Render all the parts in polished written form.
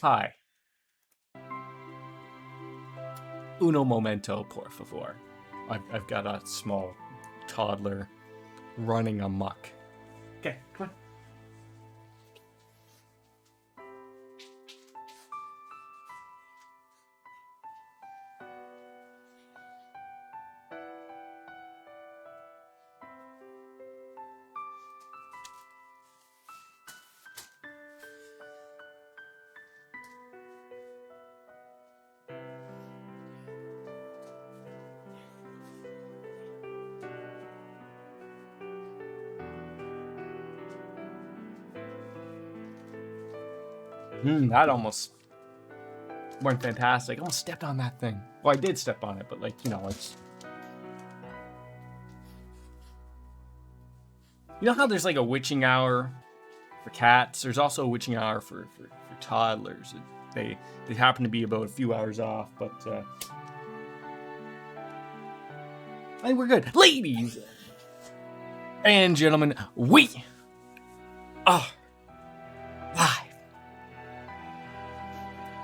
Hi. Uno momento, por favor. I've got a small toddler running amok. Okay, come on. That almost went fantastic. I almost stepped on that thing. Well, I did step on it, but it's... You know how there's like a witching hour for cats? There's also a witching hour for toddlers. They happen to be about a few hours off, but I think we're good. Ladies and gentlemen, we are live.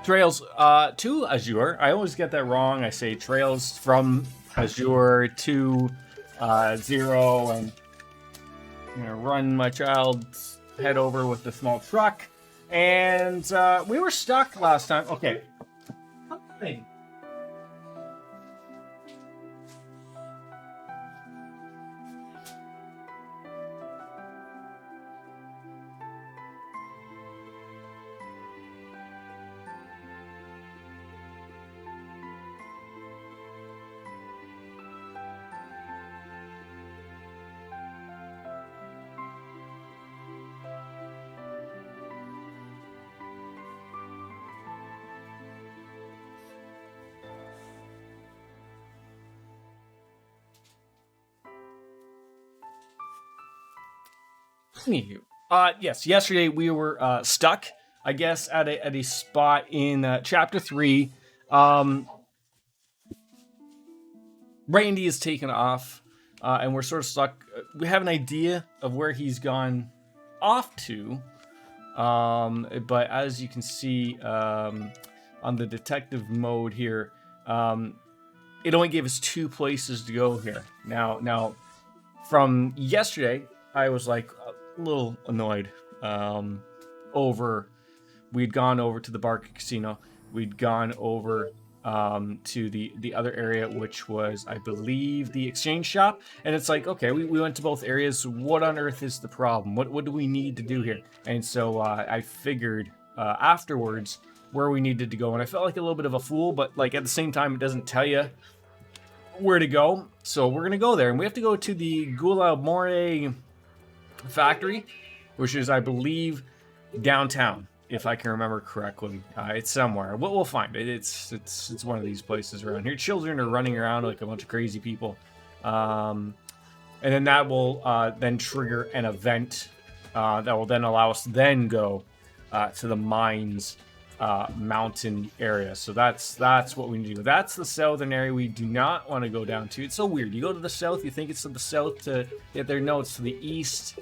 Trails to Azure. I always get that wrong. I say trails from Azure to 0, and I'm gonna run my child's head over with the small truck. And we were stuck last time. Okay. Something. Yes, yesterday we were stuck, I guess, at a spot in chapter 3. Randy is taken off, and we're sort of stuck. We have an idea of where he's gone off to, but as you can see on the detective mode here, it only gave us 2 places to go here. Now, from yesterday, I was like a little annoyed we'd gone over to the Barca Casino. We'd gone over to the other area, which was, I believe, the exchange shop. And it's like, okay, we went to both areas. What on earth is the problem? What do we need to do here? And so I figured afterwards where we needed to go. And I felt like a little bit of a fool, but like at the same time, it doesn't tell you where to go. So we're going to go there. And we have to go to the Gula More factory, which is, I believe, downtown, if I can remember correctly. It's somewhere. We'll find it. It's one of these places around here. Children are running around like a bunch of crazy people. And then that will then trigger an event that will then allow us to then go to the mines mountain area. So that's what we need to do. That's the southern area we do not want to go down to. It's so weird. You go to the south, you think it's to the south to get there. No, it's to the east.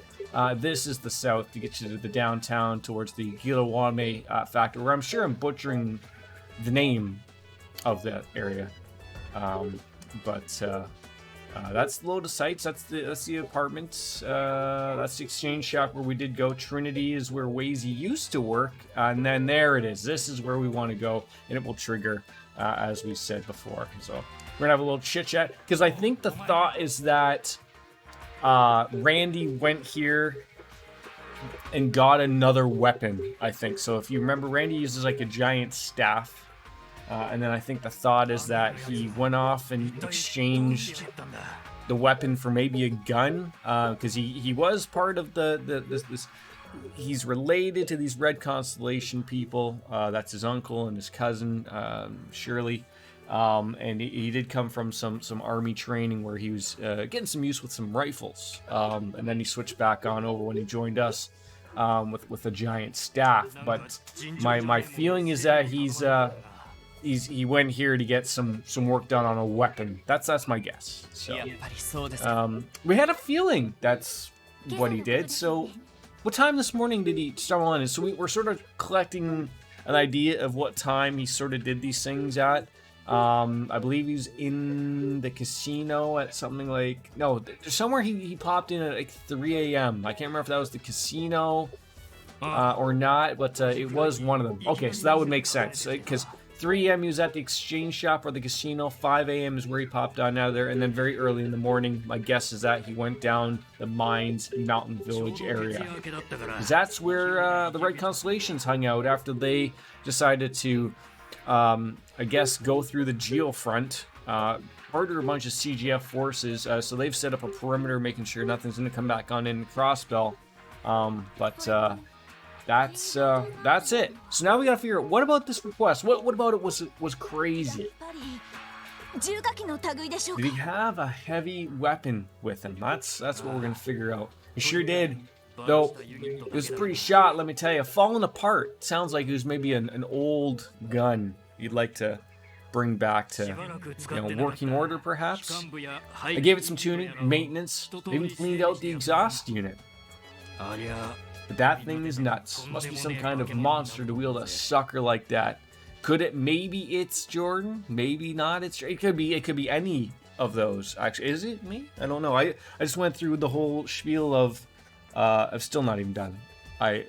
This is the south to get you to the downtown towards the Gilawame factory, where I'm sure I'm butchering the name of that area. But that's the load of sites. That's the apartments. That's the exchange shop where we did go. Trinity is where Wazy used to work, and then there it is. This is where we want to go, and it will trigger, as we said before. So we're gonna have a little chit chat, because I think the thought is that Randy went here and got another weapon. I think so. If you remember, Randy uses like a giant staff. And then I think the thought is that he went off and exchanged the weapon for maybe a gun, because he was part of this. He's related to these Red Constellation people. That's his uncle and his cousin, Shirley. And he did come from some army training where he was getting some use with some rifles. And then he switched back on over when he joined us with a giant staff. But my feeling is that he went here to get some work done on a weapon. That's my guess. So we had a feeling that's what he did. So what time this morning did he stumble in? So we're sort of collecting an idea of what time he sort of did these things at. I believe he's in the casino at something like, no, there's somewhere he popped in at like 3 a.m. I can't remember if that was the casino or not, but it was one of them. Okay, so that would make sense, because 3 a.m. he was at the exchange shop or the casino, 5 a.m. is where he popped on out of there, and then very early in the morning, my guess is that he went down the Mines Mountain Village area. Because that's where the Red Constellations hung out after they decided to, I guess, go through the Geofront, murder a bunch of CGF forces, so they've set up a perimeter, making sure nothing's going to come back on in Crossbell. That's it. So now we gotta figure out, what about this request? What about it was crazy? Did he have a heavy weapon with him? That's what we're gonna figure out. He sure did. Though it was pretty shot, let me tell you. Falling apart. Sounds like it was maybe an old gun you'd like to bring back to, working order, perhaps. I gave it some tuning, maintenance, even cleaned out the exhaust unit. But that thing is nuts. Must be some kind of monster to wield a sucker like that. Could it? Maybe it's Jordan. Maybe not. It could be any of those. Actually, is it me? I don't know. I just went through the whole spiel of. I'm still not even done. My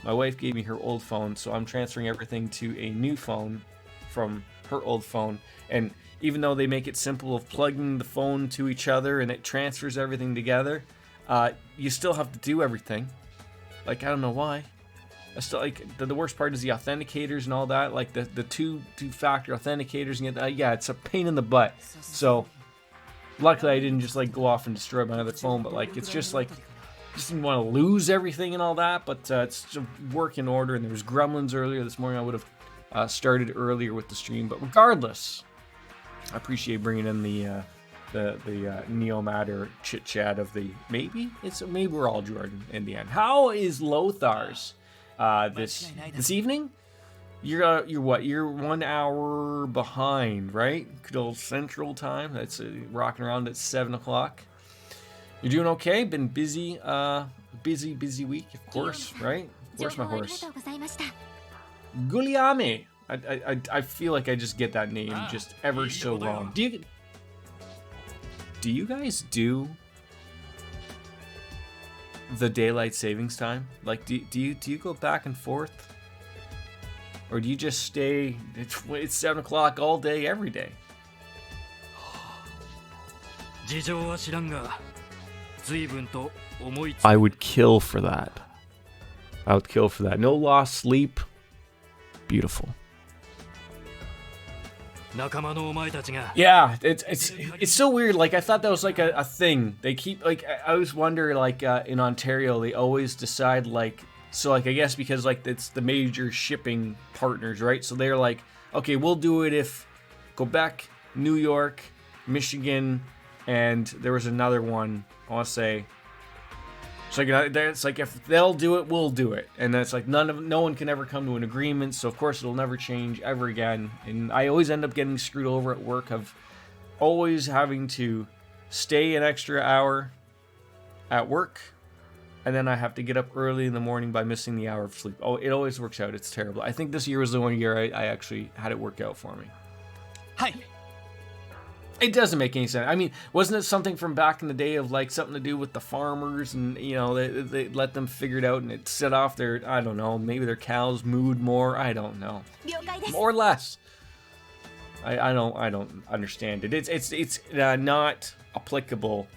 wife gave me her old phone, so I'm transferring everything to a new phone from her old phone. And even though they make it simple of plugging the phone to each other and it transfers everything together, you still have to do everything. Like, I don't know why. I still, like, the worst part is the authenticators and all that. Like, the two-factor authenticators. And yeah, it's a pain in the butt. So, luckily I didn't just, like, go off and destroy my other phone. But, like, it's just, like, just didn't want to lose everything and all that. But it's a work in order. And there was gremlins earlier this morning. I would have started earlier with the stream. But regardless, I appreciate bringing in the Neo Matter chit chat of the maybe we're all Jordan in the end. How is Lothar's this evening? You're what? You're 1 hour behind, right? Good old Central Time. That's rocking around at 7 o'clock. You're doing okay? Been busy, busy week, of course, right? Of course, my horse. Guliame. I feel like I just get that name just ever so wrong. Do you guys do the daylight savings time? Like, do you go back and forth, or do you just stay? It's 7 o'clock all day, every day. I would kill for that. No lost sleep. Beautiful. Yeah, it's so weird. Like, I thought that was like a thing. They keep, like, I always wonder, like, in Ontario, they always decide, like, so, like, I guess because, like, it's the major shipping partners, right? So they're like, okay, we'll do it if Quebec, New York, Michigan, and there was another one, I want to say. It's like if they'll do it, we'll do it, and it's like no one can ever come to an agreement. So of course it'll never change ever again. And I always end up getting screwed over at work of always having to stay an extra hour at work, and then I have to get up early in the morning by missing the hour of sleep. Oh, it always works out. It's terrible. I think this year was the one year I actually had it work out for me. Hi. It doesn't make any sense. I mean, wasn't it something from back in the day of, like, something to do with the farmers, and, they let them figure it out, and it set off their, I don't know, maybe their cows mooed more. I don't know. More or less. I don't understand it. It's not applicable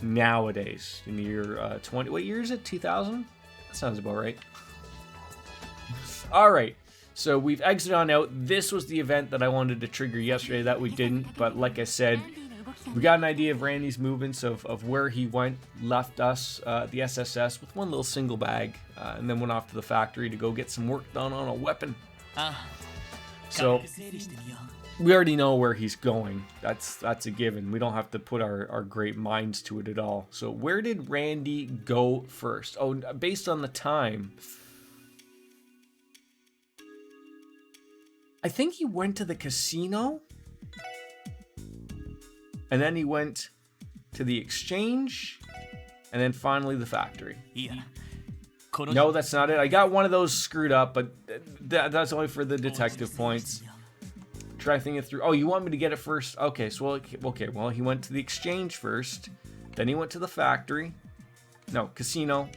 nowadays in the year 20. What year is it? 2000? That sounds about right. All right. So we've exited on out. This was the event that I wanted to trigger yesterday that we didn't. But like I said, we got an idea of Randy's movements of where he went, left us the SSS with one little single bag, and then went off to the factory to go get some work done on a weapon. So we already know where he's going. That's a given. We don't have to put our great minds to it at all. So where did Randy go first? Oh, based on the time, I think he went to the casino, and then he went to the exchange, and then finally the factory. No, that's not it. I got one of those screwed up, but that's only for the detective points. Try thinking it through. Oh, you want me to get it first? Okay, so okay. Well, he went to the exchange first, then he went to the factory. No, casino,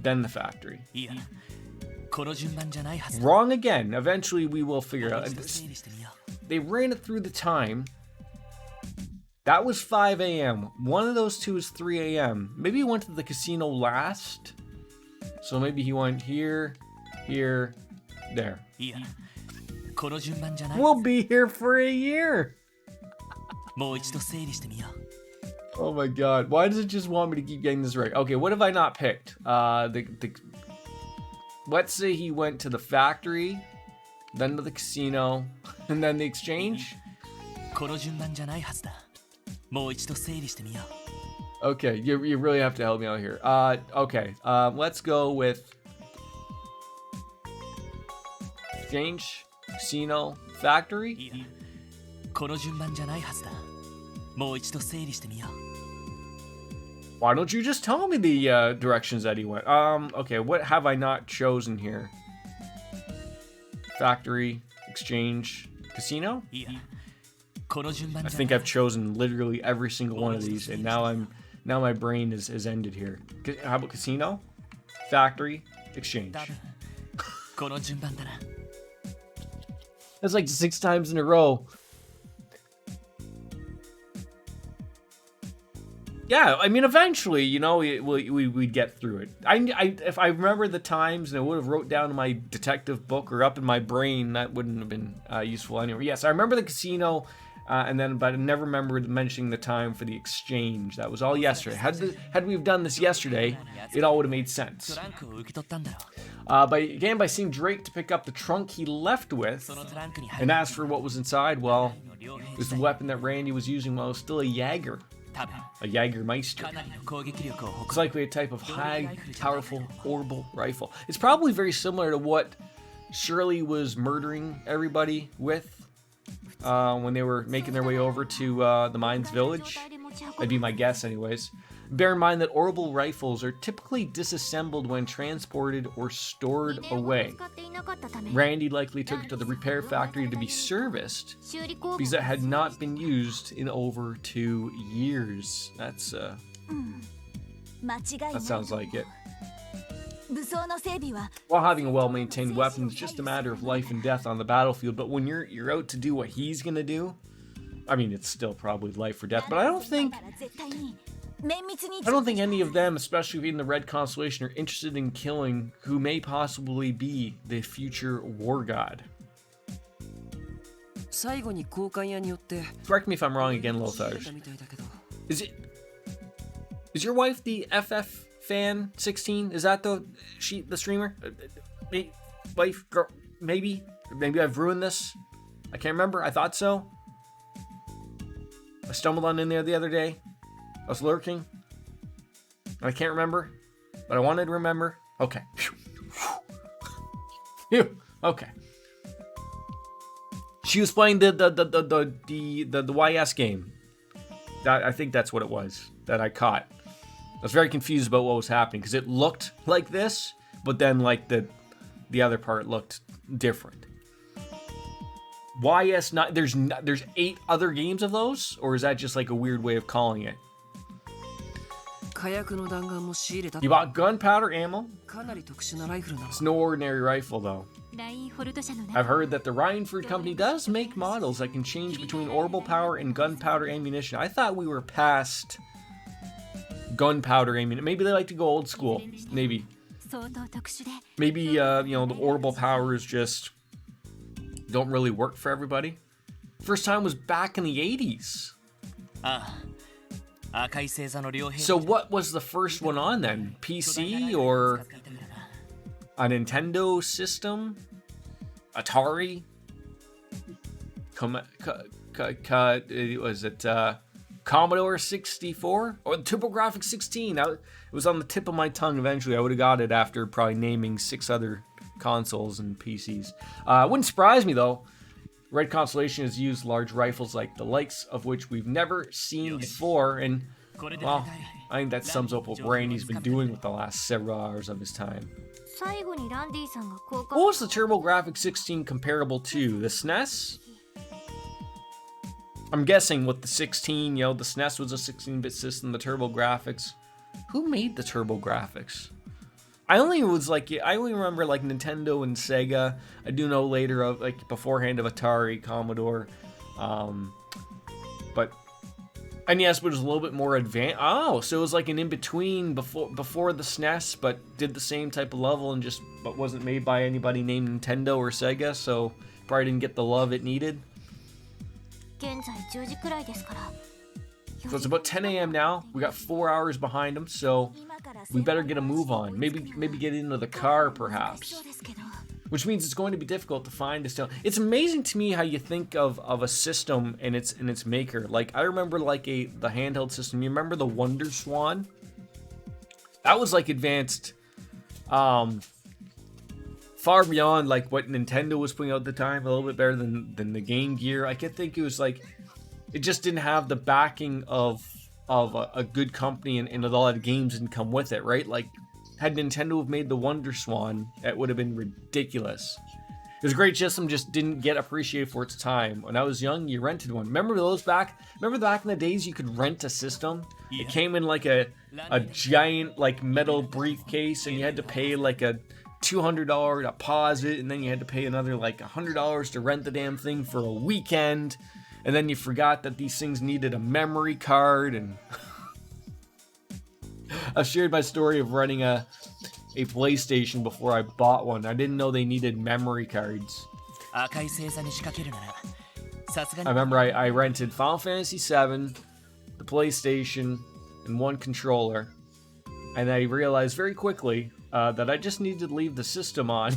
then the factory. Wrong again. Eventually, we will figure out. They ran it through the time. That was 5 a.m. One of those two is 3 a.m. Maybe he went to the casino last. So maybe he went here, here, there. We'll be here for a year. Oh my god. Why does it just want me to keep getting this right? Okay, what have I not picked? Let's say he went to the factory, then to the casino, and then the exchange. Okay, you really have to help me out here. Okay, let's go with exchange, casino, factory. Why don't you just tell me the directions that he went? Okay, what have I not chosen here? Factory, exchange, casino? I think I've chosen literally every single one of these, and now my brain is ended here. How about casino, factory, exchange? That's like 6 times in a row. Yeah, I mean, eventually, you know, we'd get through it. If I remember the times and I would have wrote down in my detective book or up in my brain, that wouldn't have been useful anyway. Yes, I remember the casino, but I never remembered mentioning the time for the exchange. That was all yesterday. Had we have done this yesterday, it all would have made sense. By seeing Drake to pick up the trunk he left with and ask for what was inside, well, it was the weapon that Randy was using while he was still a Jaeger. A Jaegermeister. It's likely a type of high, powerful, orbital rifle. It's probably very similar to what Shirley was murdering everybody with when they were making their way over to the Mines Village. That'd be my guess anyways. Bear in mind that orbital rifles are typically disassembled when transported or stored away. Randy likely took it to the repair factory to be serviced because it had not been used in over 2 years. That sounds like it. While having a well-maintained weapon is just a matter of life and death on the battlefield, but when you're out to do what he's gonna do, I mean, it's still probably life or death, but I don't think any of them, especially in the Red Constellation, are interested in killing who may possibly be the future war god. Correct me if I'm wrong again, Lothars. Is your wife the FF fan 16? Is that the streamer? Wife, girl, maybe I've ruined this. I can't remember. I thought so. I stumbled on in there the other day. I was lurking. I can't remember, but I wanted to remember. Okay. Okay. She was playing the YS game. I think that's what it was that I caught. I was very confused about what was happening because it looked like this, but then like the other part looked different. YS not there's 8 other games of those, or is that just like a weird way of calling it? You bought gunpowder ammo? It's no ordinary rifle though. I've heard that the Rhineford company does make models that can change between orbital power and gunpowder ammunition. I thought we were past gunpowder ammunition. Maybe they like to go old school. Maybe the orbital powers just don't really work for everybody. First time was back in the 80s. So what was the first one on then? PC or a Nintendo system? Atari? Was it Commodore 64? Or the TurboGrafx 16? It was on the tip of my tongue eventually. I would have got it after probably naming 6 other consoles and PCs. Wouldn't surprise me though. Red Constellation has used large rifles like the likes of which we've never seen before, and well, I think that sums up what Randy's been doing with the last several hours of his time. What was the TurboGrafx 16 comparable to? The SNES? I'm guessing with the 16, you know, the SNES was a 16-bit system, the TurboGrafx. Who made the TurboGrafx? I only remember like Nintendo and Sega. I do know later of like beforehand of Atari, Commodore, but NES was a little bit more advanced. Oh, so it was like an in-between before the SNES, but did the same type of level and but wasn't made by anybody named Nintendo or Sega, so probably didn't get the love it needed. So it's about 10 a.m. now. We got 4 hours behind them, so we better get a move on. Maybe get into the car, perhaps. Which means it's going to be difficult to find a stone. It's amazing to me how you think of a system and its maker. Like I remember like the handheld system. You remember the Wonder Swan? That was like advanced, far beyond like what Nintendo was putting out at the time. A little bit better than the Game Gear. I could think it was like it just didn't have the backing of a good company, and a lot of games didn't come with it, right? Like, had Nintendo have made the Wonder Swan, that would have been ridiculous. It was a great system, just didn't get appreciated for its time. When I was young, you rented one. Remember back in the days you could rent a system? It came in like a giant like metal briefcase, and you had to pay like a $200 deposit, and then you had to pay another like $100 to rent the damn thing for a weekend. And then you forgot that these things needed a memory card, and I've shared my story of running a PlayStation before I bought one. I didn't know they needed memory cards. I remember I rented Final Fantasy VII, the PlayStation, and one controller, and I realized very quickly that I just needed to leave the system on.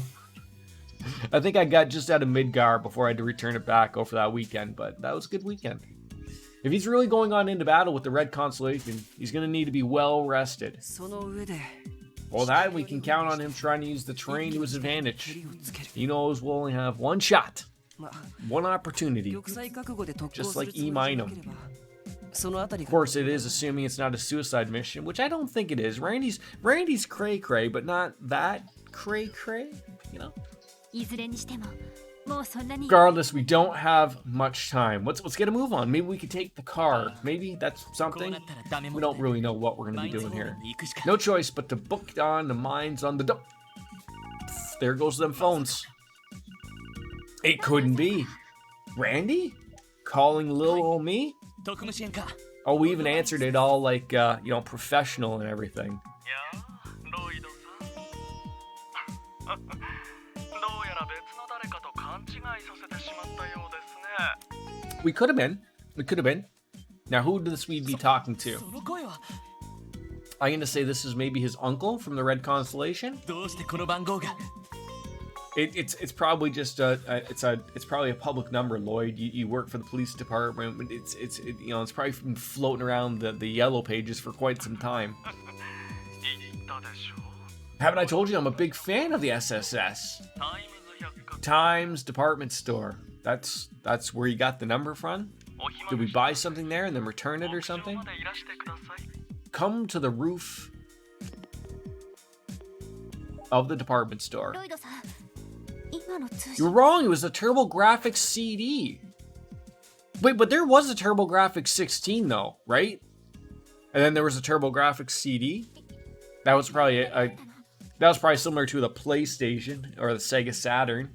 I think I got just out of Midgar before I had to return it back over that weekend, but that was a good weekend. If he's really going on into battle with the Red Constellation, he's going to need to be well rested. Well, that we can count on him trying to use the terrain to his advantage. He knows we'll only have one shot, one opportunity, just like E-Minum. Of course, it is assuming it's not a suicide mission, which I don't think it is. Randy's cray-cray, but not that cray-cray, you know? Regardless, we don't have much time. Let's get a move on. Maybe we could take the car. Maybe that's something. We don't really know what we're going to be doing here. No choice but to book on the mines on the dump. There goes them phones. It couldn't be. Randy? Calling little old me? Oh, we even answered it all like, professional and everything. We could have been. Now, who would the Swede be talking to? I'm going to say this is maybe his uncle from the Red Constellation. It's probably just it's probably a public number, Lloyd. You work for the police department, but it's probably been floating around the yellow pages for quite some time. Haven't I told you I'm a big fan of the SSS? Times Department Store. That's where you got the number from? Did we buy something there and then return it or something? Come to the roof of the department store. You were wrong, it was a TurboGrafx CD. Wait, but there was a TurboGrafx 16 though, right? And then there was a TurboGrafx CD? That was probably similar to the PlayStation or the Sega Saturn.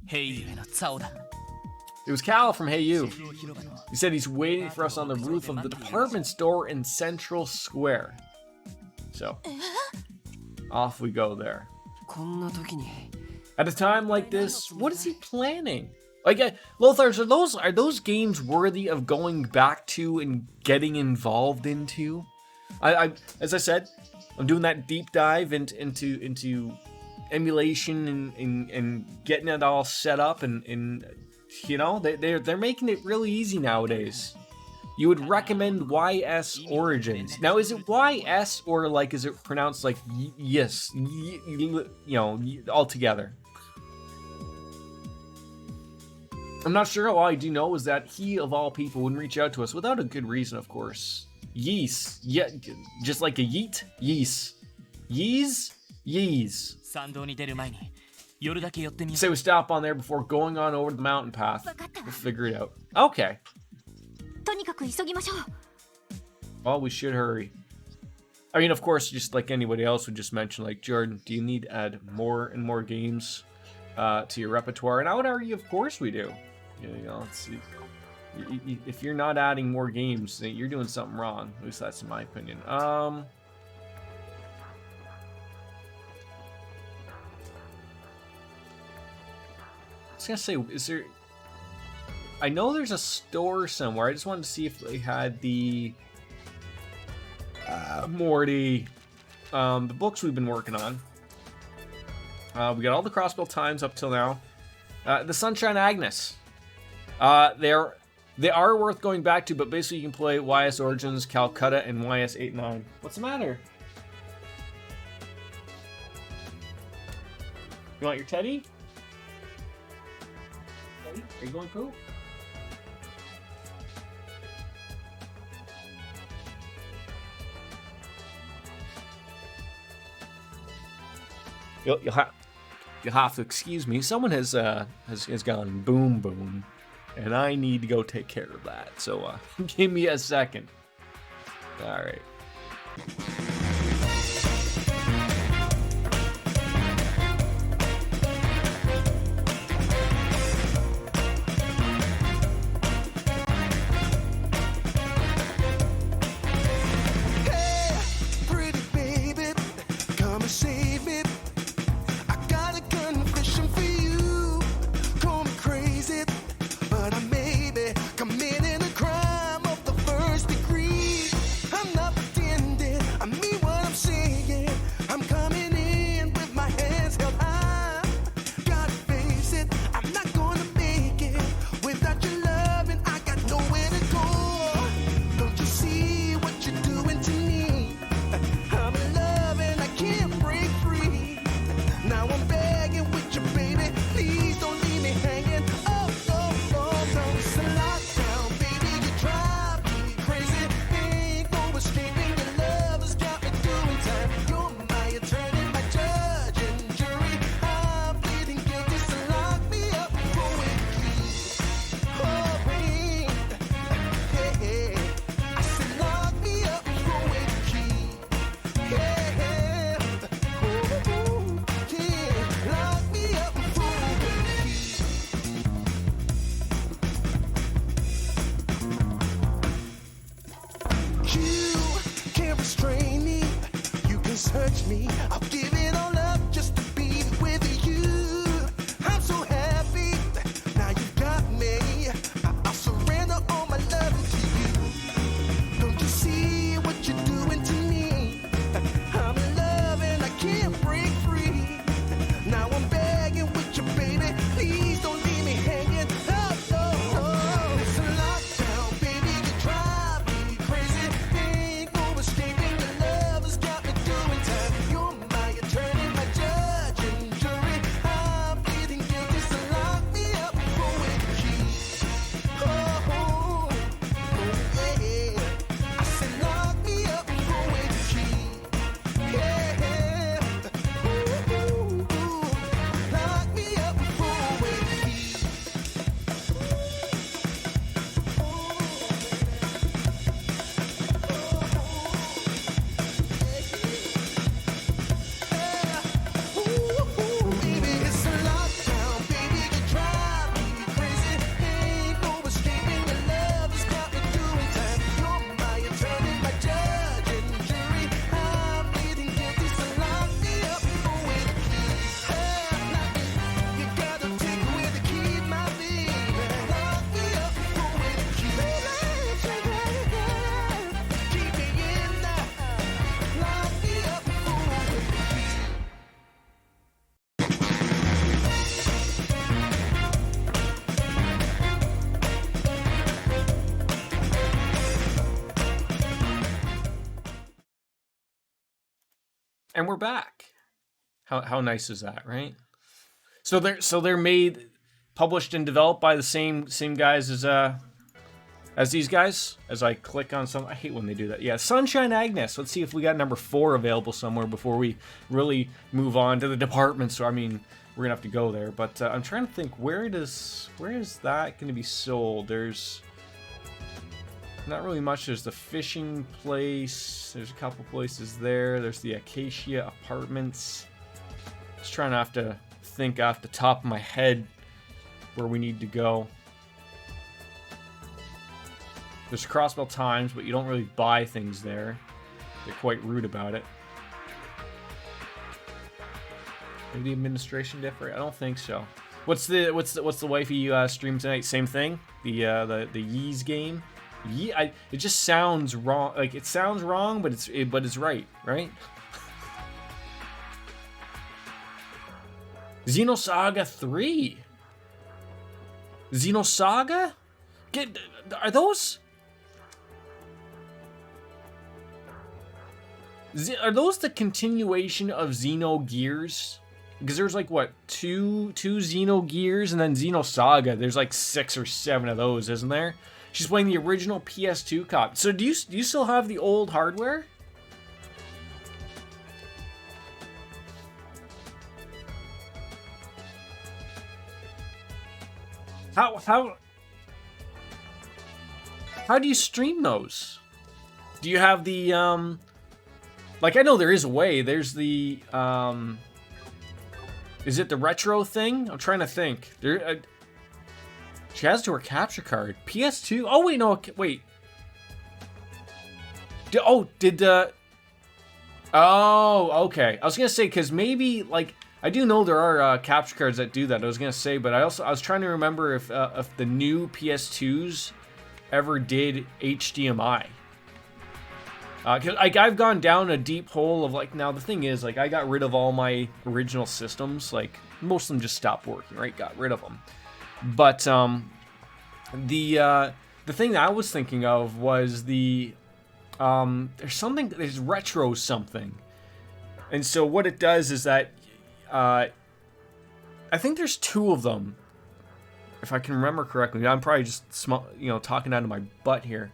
It was Cal from Hey You. He said he's waiting for us on the roof of the department store in Central Square. So, off we go there. At a time like this, what is he planning? Like, Lothar, are those games worthy of going back to and getting involved into? As I said, I'm doing that deep dive into emulation and getting it all set up, and they're making it really easy nowadays. You would recommend YS Origins. Now, is it YS or like is it pronounced like yes, all together? I'm not sure. All I do know is that he of all people wouldn't reach out to us without a good reason, of course. Yees, yeah, just like a yeet, yees, yees. Yeez. 参道に出る前に寄るだけ寄ってみよ Say we stop on there before going on over the mountain path. We'll figure it out. Okay. とにかく急ぎましょう。 Well, we should hurry. I mean, of course, just like anybody else would just mention, like, Jordan, do you need to add more and more games to your repertoire? And I would argue, of course we do. You know, if you're not adding more games, then you're doing something wrong. At least that's in my opinion. I was gonna say, is there... I know there's a store somewhere. I just wanted to see if they had the... Morty, the books we've been working on. We got all the crossbow times up till now. The Sunshine Agnes. They are worth going back to, but basically you can play YS Origins, Calcutta, and YS 8-9. What's the matter? You want your teddy? Teddy? Are you going cool? You'll have to excuse me. Someone has gone boom boom, and I need to go take care of that. So give me a second. All right. Me, I'll give it all up just to be with you. I'm so happy now you got me. I'll surrender all my love to you. Don't you see what you're doing to me? I'm in love and I can't break free. Now I'm begging with you, baby. Please don't leave me hanging. Oh, oh, oh. It's a lockdown, baby. You drive me crazy. Ain't no escaping. Your love has got me doing time. You're my attorney, my judge and jury. I'm pleading guilty, so lock me up with the key. Oh, oh, oh, yeah. I said lock me up with the key. Yeah. Ooh, ooh, ooh. Lock me up with the key. Baby, it's a lockdown, baby, you drive me crazy. Ain't no escaping, your love has got me doing time. You're my attorney, my judge and jury. I'm pleading guilty, so lock me up with the key. You gotta take away the key, my baby. Lock me up with the key. Keep me in there. Lock me up with the key. And we're back. How nice is that, right? So they're made, published and developed by the same guys as as these guys. As I click on some, I hate when they do that. Yeah, Sunshine Agnes. Let's see if we got number 4 available somewhere before we really move on to the department. So I mean, we're gonna have to go there. But I'm trying to think, where is that going to be sold? There's not really much. There's the fishing place. There's a couple places there. There's the Acacia Apartments. Just trying to have to think off the top of my head where we need to go. There's Crossbell Times, but you don't really buy things there. They're quite rude about it. Maybe the administration different? I don't think so. What's the wifey stream tonight? Same thing. The Yeez game. Yeah, it just sounds wrong. Like it sounds wrong, but it's right, right? Xenosaga 3. Xenosaga? Are those? Are those the continuation of Xenogears? Because there's like what, two Xenogears and then Xenosaga. There's like 6 or 7 of those, isn't there? She's playing the original PS2 copy. So do you still have the old hardware? How do you stream those? Do you have the like, I know there is a way. There's the is it the retro thing? I'm trying to think. She has to her capture card. PS2. Oh wait, no, wait. Oh, okay. I was gonna say, because maybe, like, I do know there are capture cards that do that. I was gonna say, but I was trying to remember if the new PS2s ever did HDMI. Cause I've gone down a deep hole of, like, now the thing is, like, I got rid of all my original systems. Like, most of them just stopped working, right? Got rid of them. But the thing that I was thinking of was there's retro something. And so what it does is that I think there's 2 of them, if I can remember correctly. I'm probably just talking out of my butt here.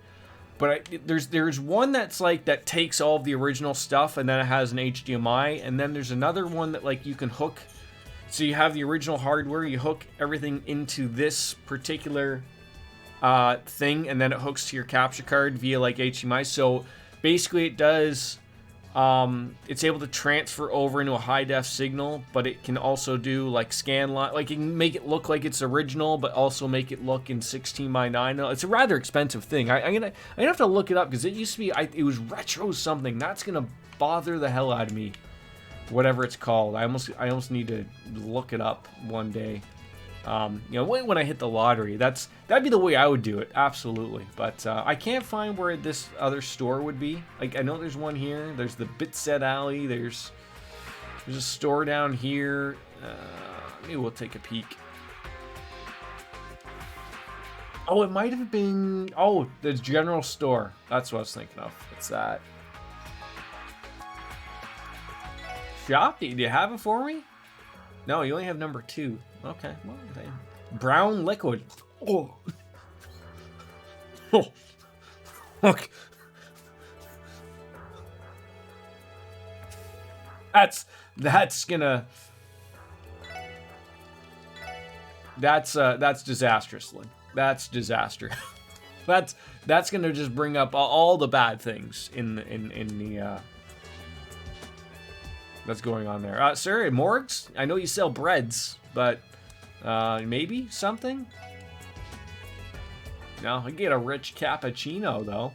But there's one that's like, that takes all of the original stuff and then it has an HDMI, and then there's another one that, like, you can hook. So you have the original hardware, you hook everything into this particular thing, and then it hooks to your capture card via, like, HDMI. So basically it does, it's able to transfer over into a high def signal, but it can also do, like, scan line, like, it can make it look like it's original, but also make it look in 16:9. It's a rather expensive thing. I'm gonna have to look it up, because it used to be, it was retro something. That's gonna bother the hell out of me. Whatever it's called, I almost need to look it up one day. When I hit the lottery, that'd be the way I would do it, absolutely. But I can't find where this other store would be. Like, I know there's one here. There's the Bitset Alley. There's a store down here. Maybe we'll take a peek. Oh, it might have been. Oh, the general store. That's what I was thinking of. What's that? Shop? Do you have it for me? No, you only have number 2. Okay, well, then. Brown liquid. Oh. Oh. Okay. That's gonna. That's disastrous, Lynn. That's disaster. That's gonna just bring up all the bad things in the that's going on there. Sir, Morgs, I know you sell breads, but maybe something? No, I get a rich cappuccino, though.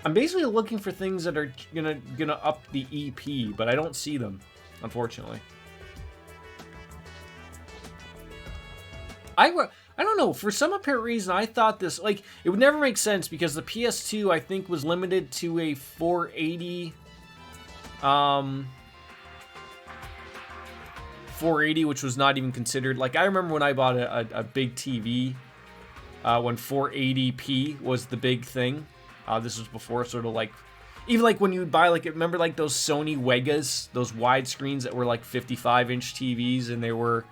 I'm basically looking for things that are gonna up the EP, but I don't see them, unfortunately. I don't know, for some apparent reason I thought this, like, it would never make sense, because the PS2 I think was limited to a 480 480, which was not even considered, like, I remember when I bought a big TV when 480p was the big thing. This was before sort of like, even like when you would buy, like, remember like those Sony Wegas, those wide screens that were like 55-inch TVs, and they were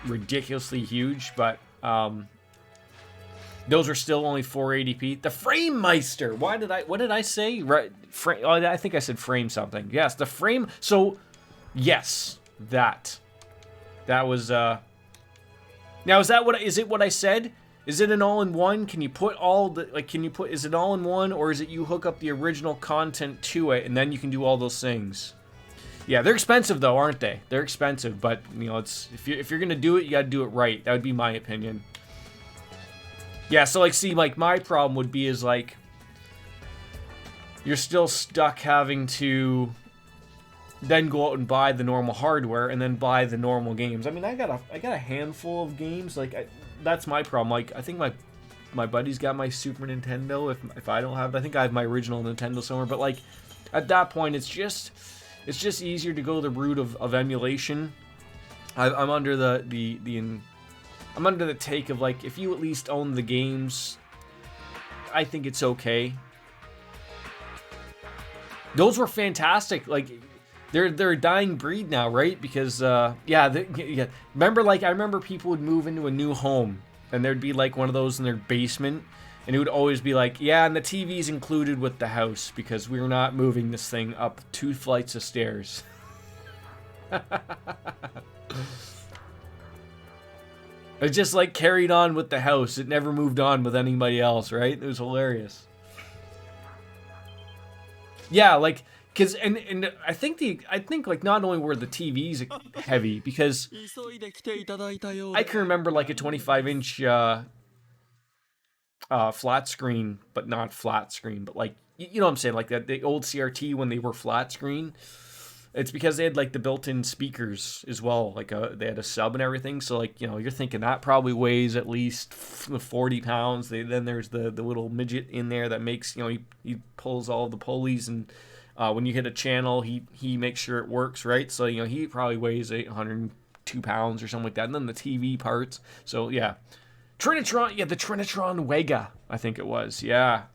ridiculously huge, but those are still only 480p. The Frame Meister. What did I say? Right, I think I said frame something. Yes, the frame. So, yes, that was. Now is it what I said? Is it an all-in-one? Can you put is it all-in-one, or is it you hook up the original content to it and then you can do all those things? Yeah, they're expensive though, aren't they? They're expensive, but you know, it's if you're gonna do it, you gotta do it right. That would be my opinion. Yeah, so like, see, like my problem would be is like you're still stuck having to then go out and buy the normal hardware and then buy the normal games. I mean, I got a handful of games. Like that's my problem. Like I think my buddy's got my Super Nintendo. If I don't have it, I think I have my original Nintendo somewhere. But like at that point, it's just easier to go the route of emulation. I'm under I'm under the take of like, if you at least own the games, I think it's okay. Those were fantastic. Like they're a dying breed now, right? Because yeah. Remember, like I remember people would move into a new home and there'd be like one of those in their basement, and it would always be like, yeah, and the TV's included with the house because we're not moving this thing up 2 flights of stairs. It just like carried on with the house. It never moved on with anybody else, right? It was hilarious. Yeah, like, cause and I think like not only were the TVs heavy, because I can remember like a 25-inch flat screen, but not flat screen, but like you know what I'm saying, like that the old CRT when they were flat screen. It's because they had like the built-in speakers as well, like they had a sub and everything. So like, you know, you're thinking that probably weighs at least 40 pounds. Then there's the little midget in there that makes, you know, he pulls all the pulleys, and when you hit a channel, he makes sure it works, right? So, you know, he probably weighs 102 pounds or something like that. And then the TV parts. So yeah, Trinitron, yeah, the Trinitron Wega, I think it was, yeah.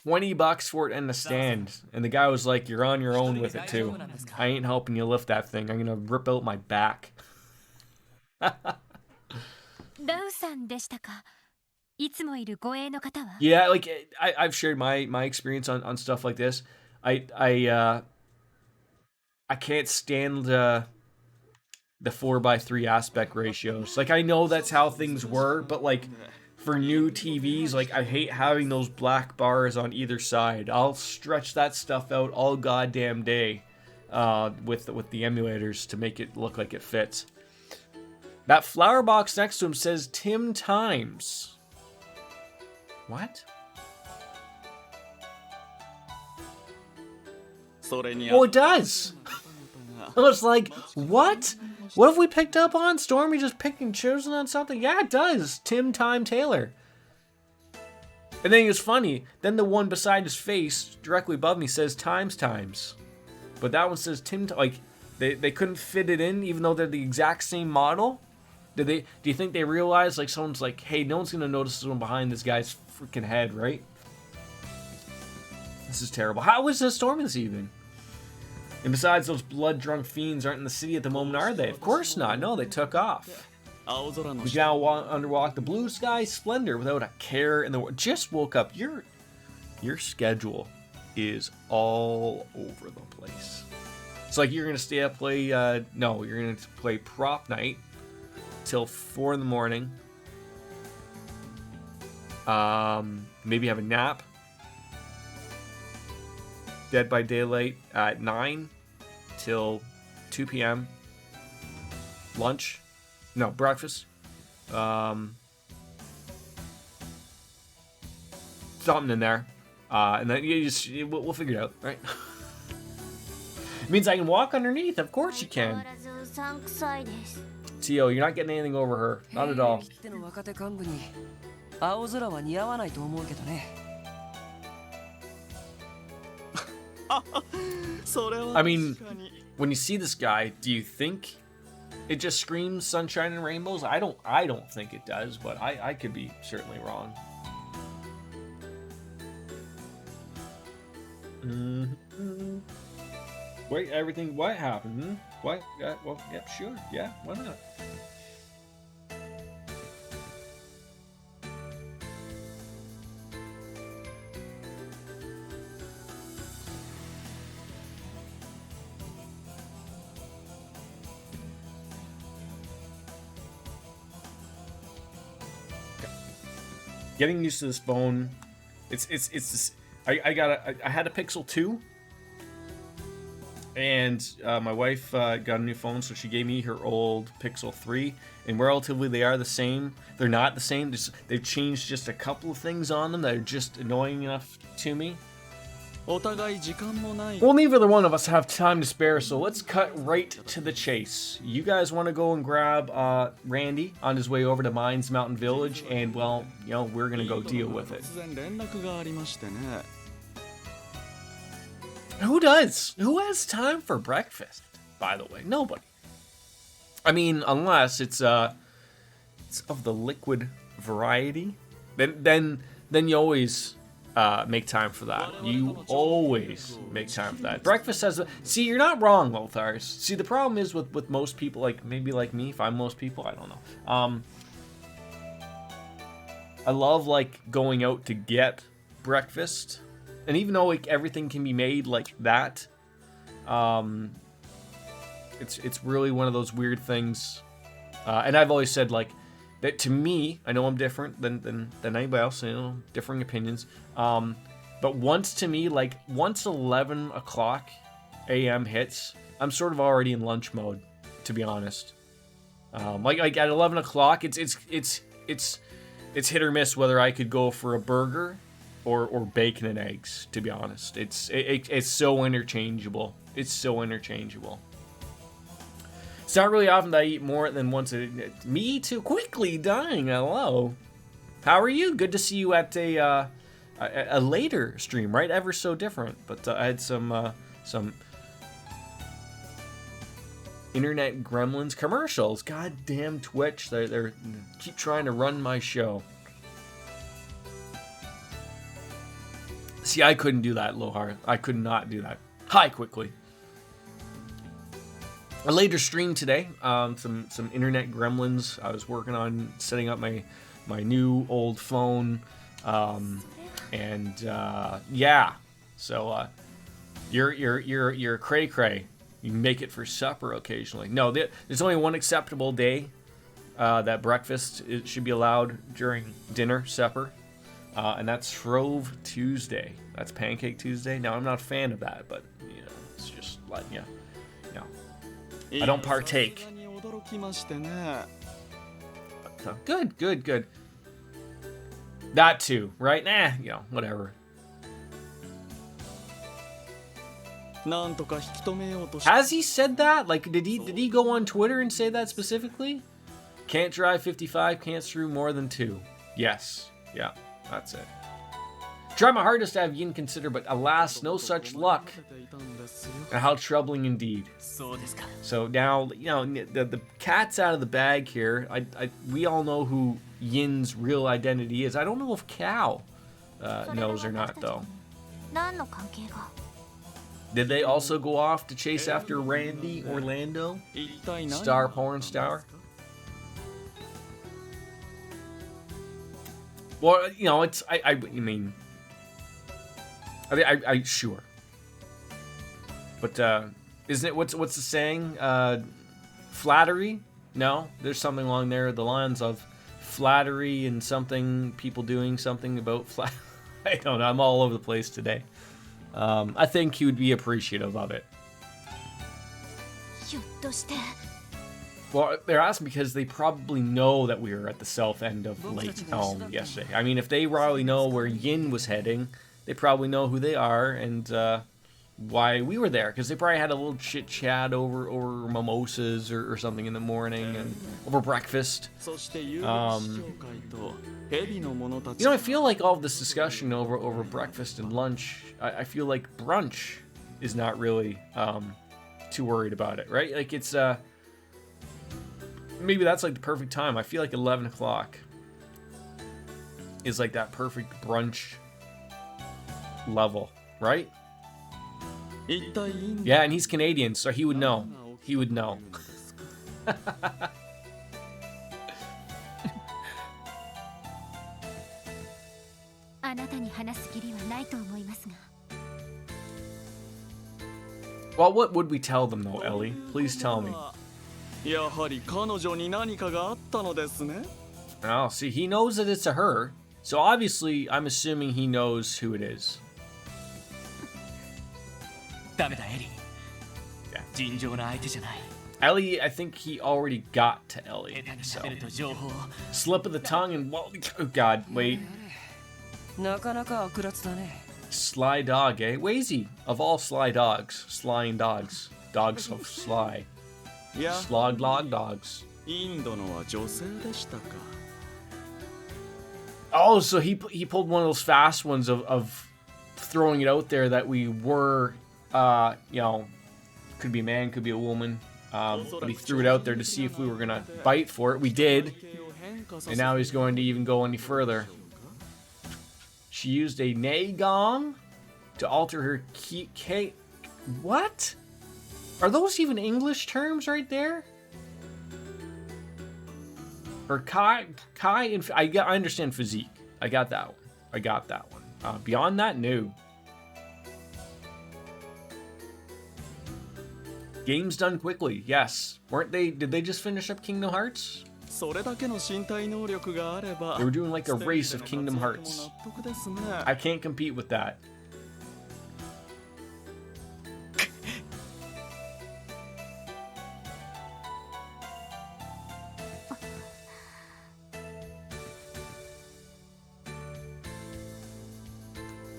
$20 for it and the stand. And the guy was like, you're on your own with it too. I ain't helping you lift that thing. I'm gonna rip out my back. Yeah, like I've shared my experience on stuff like this. I can't stand the 4:3 aspect ratios. Like I know that's how things were, but like for new TVs, like I hate having those black bars on either side. I'll stretch that stuff out all goddamn day with the emulators to make it look like it fits. That flower box next to him says Tim Times. What? Oh, it does. I was like, what? What have we picked up on? Stormy just picking chosen on something? Yeah, it does. Tim Time Taylor. And then it's funny. Then the one beside his face, directly above me, says Times. But that one says Tim. Like they couldn't fit it in, even though they're the exact same model. Do you think they realized, like, someone's like, hey, no one's gonna notice this one behind this guy's freaking head, right? This is terrible. How was the storm this evening? And besides, those blood-drunk fiends aren't in the city at the moment, are they? Of course not. No, they took off. We now underwalk the blue sky splendor without a care in the world. Just woke up. Your schedule is all over the place. It's like you're gonna stay up play. No, you're gonna play prop night till 4 in the morning. Maybe have a nap. Dead by Daylight at 9 till 2 p.m. Lunch. No, breakfast. Something in there. And then we'll figure it out, right? It means I can walk underneath. Of course you can. Tio, you're not getting anything over her. Not at all. I mean, when you see this guy, do you think it just screams sunshine and rainbows? I don't think it does, but I could be certainly wrong. Wait, everything. What happened? Hmm? What? Well, yep, sure. Yeah, why not? Getting used to this phone. I had a Pixel 2, and my wife got a new phone, so she gave me her old Pixel 3, and relatively they are the same. They're not the same. They've changed just a couple of things on them that are just annoying enough to me. お互い時間もない Well, neither one of us have time to spare, so let's cut right to the chase. You guys want to go and grab Randy on his way over to Mines Mountain Village, and, well, you know, we're going to go deal with it. 突然連絡がありましてね Who does? Who has time for breakfast, by the way? Nobody. I mean, unless it's of the liquid variety. Then you always make time for that. You always make time for that. Breakfast has a... See, you're not wrong, Lothars. See, the problem is with most people, like maybe like me, if I'm most people, I don't know. I love like going out to get breakfast, and even though like everything can be made like that, it's really one of those weird things. And I've always said like that to me. I know I'm different than anybody else. You know, differing opinions. But once 11 o'clock a.m. hits, I'm sort of already in lunch mode, to be honest. Like at 11 o'clock, it's hit or miss whether I could go for a burger or bacon and eggs, to be honest. It's so interchangeable. It's so interchangeable. It's not really often that I eat more than once a day. Me too. Quickly dying. Hello. How are you? Good to see you at a later stream, right? Ever so different. But I had some internet gremlins commercials. Goddamn Twitch. They're keep trying to run my show. See, I couldn't do that, Lohar. I could not do that. Hi, quickly. A later stream today. Some internet gremlins. I was working on setting up my new old phone. Yeah. So you're cray cray. You make it for supper occasionally. No, there's only one acceptable day that breakfast should be allowed during dinner, supper. And that's Shrove Tuesday. That's Pancake Tuesday. Now, I'm not a fan of that, but, you know, it's just like, yeah, you know, I don't partake. 驚きましてね Good. That too, right? Nah, you know, whatever. なんとか引き止めようとし Has he said that? Like, did he go on Twitter and say that specifically? Can't drive 55, can't screw more than 2. Yes. Yeah, that's it. Try my hardest to have Yin consider, but alas, no such luck. And how troubling indeed. そうですか So now, you know, the cat's out of the bag here. We all know who Yin's real identity is. I don't know if Cow knows or not, though. 何の関係が Did they also go off to chase after Randy Orlando? 一体何 Star Porn Star? Well, you know, it's I mean, sure. But isn't it what's the saying? Flattery? No, there's something along there the lines of flattery and something people doing something about flat. I don't know. I'm all over the place today. I think he would be appreciative of it. ひょっとして Well, they're asking because they probably know that we were at the south end of Lake Elm yesterday. I mean, if they probably know where Yin was heading, they probably know who they are and why we were there. Because they probably had a little chit chat over mimosas or something in the morning and over breakfast. そして有力視聴会と蛇の者たち You know, I feel like all of this discussion over breakfast and lunch, I feel like brunch is not really too worried about it, right? Like it's maybe that's like the perfect time. I feel like 11 o'clock is like that perfect brunch level, right? 一体インド Yeah, and he's Canadian, so he would know. He would know. あなたに話す義理はないと思いますが Well, what would we tell them though, Ellie? Please tell me. やはり彼女に何かがあったのですね Oh, see, he knows that it's a her. So obviously, I'm assuming he knows who it is. ダメだエリー Yeah. 尋常な相手じゃない Ellie, I think he already got to 下 Ellie. 手に So 喋ると情報 slip of the tongue and well, oh God, wait, なかなか悪辣だね sly dog, eh? Wazy of all sly dogs, slying dogs, dogs of sly, いや slog log dogs. インドのは女性でしたか Oh, so he pulled one of those fast ones of throwing it out there that we were, you know, could be a man, could be a woman, but he threw it out there to see if we were gonna bite for it. We did, and now he's going to even go any further. She used a Nihon to alter her key. What? Are those even English terms right there? Or Kai and I understand physique. I got that one. Beyond that, no. Games done quickly. Yes. Weren't they? Did they just finish up Kingdom Hearts? それだけの身体能力があれば They were doing like a race of Kingdom ステージでの Hearts. 活躍も納得ですね I can't compete with that.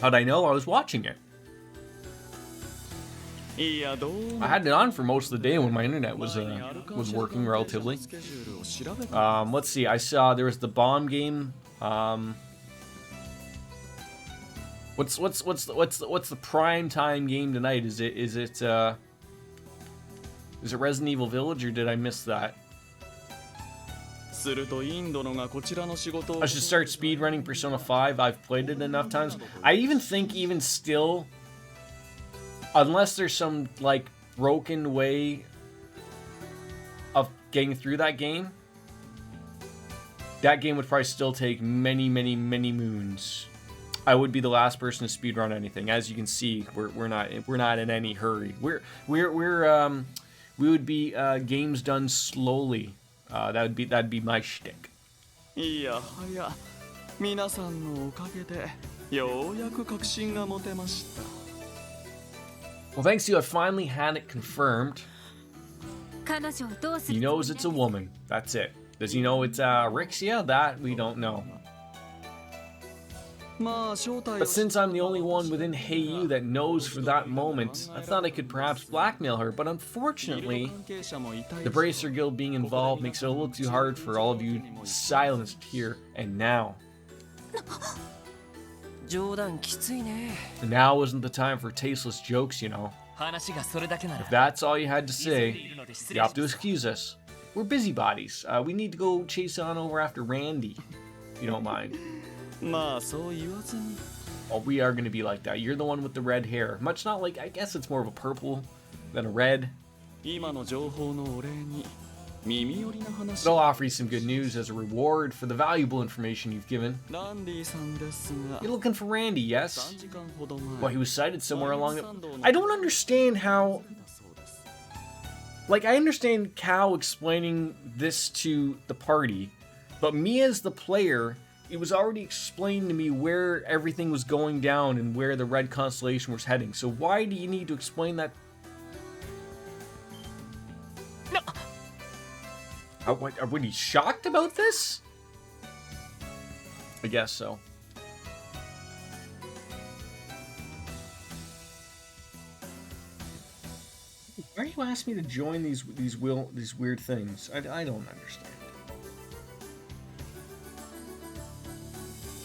How'd I know? I was watching it. いやどうも I had it on for most of the day when my internet was working relatively. スケジュールを調べて Let's see. I saw there was the bomb game. What's the prime time game tonight? Is it Resident Evil Village, or did I miss that? するとインドのがこちらの仕事を I should start speedrunning Persona 5. I've played it enough times. I even think even still, unless there's some like broken way of getting through that game would probably still take many moons. I would be the last person to speedrun anything. As you can see, we're not in any hurry. We would be games done slowly. That'd be my shtick. いやはや皆さんのおかげでようやく確信が持てました Well, thanks to you, I finally had it confirmed. 彼女をどうす He る knows it's a woman. That's it. Does he know it's Rixia? That we don't know. まあ正体 But since I'm the only one within Heiyu that knows for that moment, I thought I could perhaps blackmail her, but unfortunately, 関係者もいたい the Bracer Guild being involved makes it a little too hard for all of you silenced here and now. 冗談きついね Now isn't the time for tasteless jokes, you know. 話がそれだけなら If that's all you had to 急いで say, いるので失 you 礼 have to excuse us. We're busybodies. We need to go chase on over after Randy, if you don't mind. まあそう言わずに Oh, we are going to be like that. You're the one with the red hair. Much not like, I guess it's more of a purple than a red. 今の情報のお礼に耳寄りな話 But I'll offer you some good news as a reward for the valuable information you've given. ランディさんですが You're looking for Randy, yes? 3時間ほど Well, 前 he was sighted somewhere along the... I don't understand how... そうです Like, I understand Cal explaining this to the party, but me as the player, it was already explained to me where everything was going down and where the red constellation was heading. So why do you need to explain that? No. Are we shocked about this? I guess so. Why are you asking me to join these weird things? I don't understand.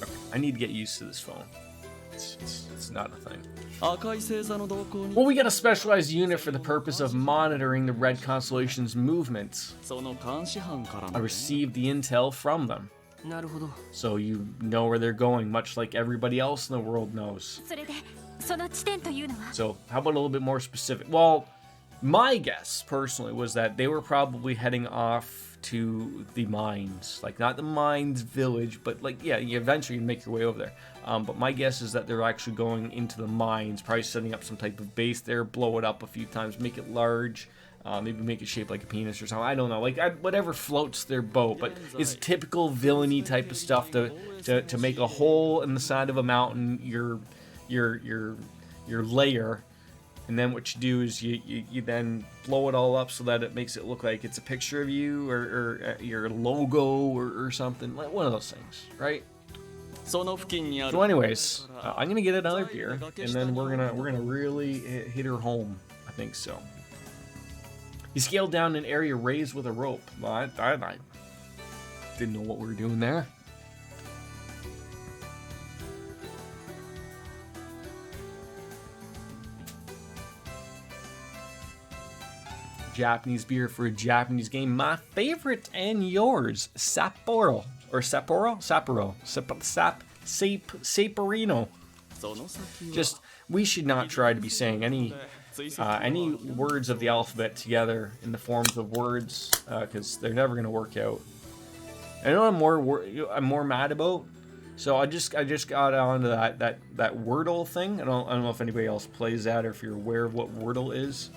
Okay, I need to get used to this phone. It's not a thing. 赤い星座の動向に Well, we got a specialized unit for the purpose of monitoring the red constellation's movements. その監視班から I の received the intel from them, なるほど so you know where they're going, much like everybody else in the world knows. それでその地点というのは So how about a little bit more specific? Well, my guess personally was that they were probably heading off to the mines, like not the mines village, but like yeah, you eventually make your way over there. But my guess is that they're actually going into the mines, probably setting up some type of base there, blow it up a few times, make it large, maybe make it shaped like a penis or something. I don't know, like whatever floats their boat. But it's typical villainy type of stuff to make a hole in the side of a mountain, your layer. And then what you do is you then blow it all up so that it makes it look like it's a picture of you or your logo or something, like one of those things, right? その付近にある So anyways, I'm gonna get another beer, and then we're gonna really hit her home. I think so. You scaled down an area raised with a rope. Well, I didn't know what we were doing there. Japanese beer for a Japanese game. My favorite and yours, Sapporo. Or Sapporo? Sapporo. Saporino. その先は Just, we should not try to be saying any words of the alphabet together in the forms of words, because they're never going to work out. I know I'm more mad about. So I just got onto that Wordle thing. I don't know if anybody else plays that or if you're aware of what Wordle is.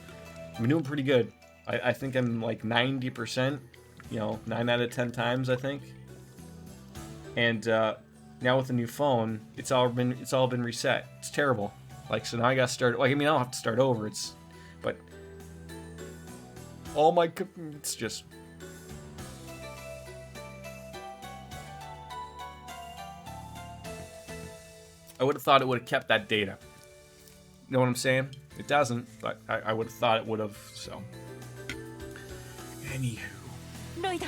I'm doing pretty good. I think I'm like 90%, 9 out of 10 times I think. And now with the new phone, it's all been reset. It's terrible. Like, so now I got to start. Like, I mean, I don't have to start over. But all my, it's just. I would have thought it would have kept that data. You know what I'm saying? It doesn't, but I would have thought it would have. So, anywho. ロイド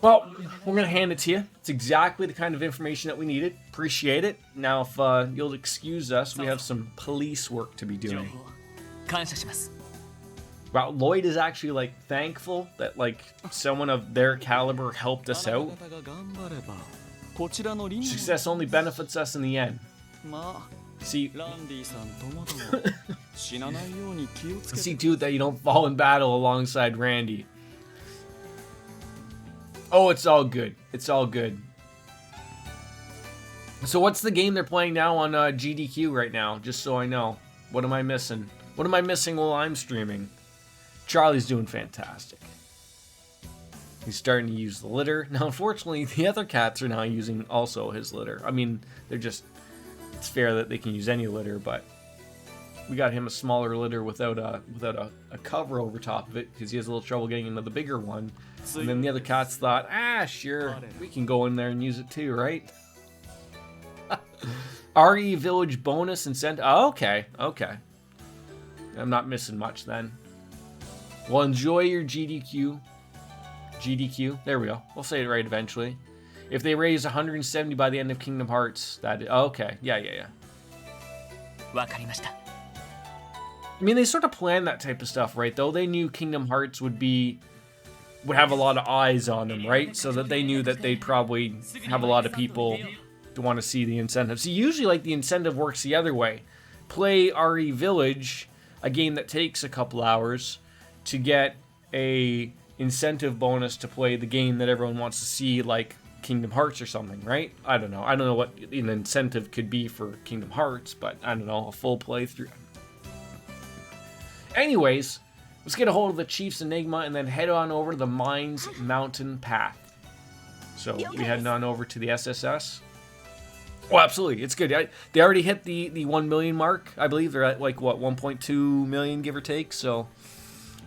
Well, we're going to hand it to you. It's exactly the kind of information that we needed. Appreciate it. Now, if you'll excuse us, we have some police work to be 情 doing. 報感謝します Wow, Lloyd is actually, like, thankful that, like, someone of their caliber helped us あな out. た方が頑張ればこちらのリン Success only benefits us in the end. ま See, あランディさんともども死なないように気をつけ see て to it that you don't fall in battle alongside Randy. Oh, it's all good. It's all good. So what's the game they're playing now on GDQ right now? Just so I know. What am I missing? What am I missing while I'm streaming? Charlie's doing fantastic. He's starting to use the litter. Now, unfortunately, the other cats are now using also his litter. I mean, they're just... It's fair that they can use any litter, but... We got him a smaller litter without a cover over top of it, because he has a little trouble getting into the bigger one. And then the other cats thought, sure, we can go in there and use it too, right? RE Village bonus incentive. Oh, okay. I'm not missing much then. Well, enjoy your GDQ. GDQ. There we go. We'll say it right eventually. If they raise 170 by the end of Kingdom Hearts, that... Okay. Yeah. わかりました I mean, they sort of planned that type of stuff, right? Though they knew Kingdom Hearts would have a lot of eyes on them, right? So that they knew that they'd probably have a lot of people to want to see the incentive. See, usually, like, the incentive works the other way. Play RE Village, a game that takes a couple hours, to get a incentive bonus to play the game that everyone wants to see, like Kingdom Hearts or something, right? I don't know. I don't know what an incentive could be for Kingdom Hearts, but I don't know, a full playthrough. Anyways, let's get a hold of the Chief's Enigma and then head on over to the Mines Mountain Path. So we heading on over to the SSS. Oh, absolutely. It's good. They already hit the 1 million mark, I believe. They're at, like, what, 1.2 million, give or take. So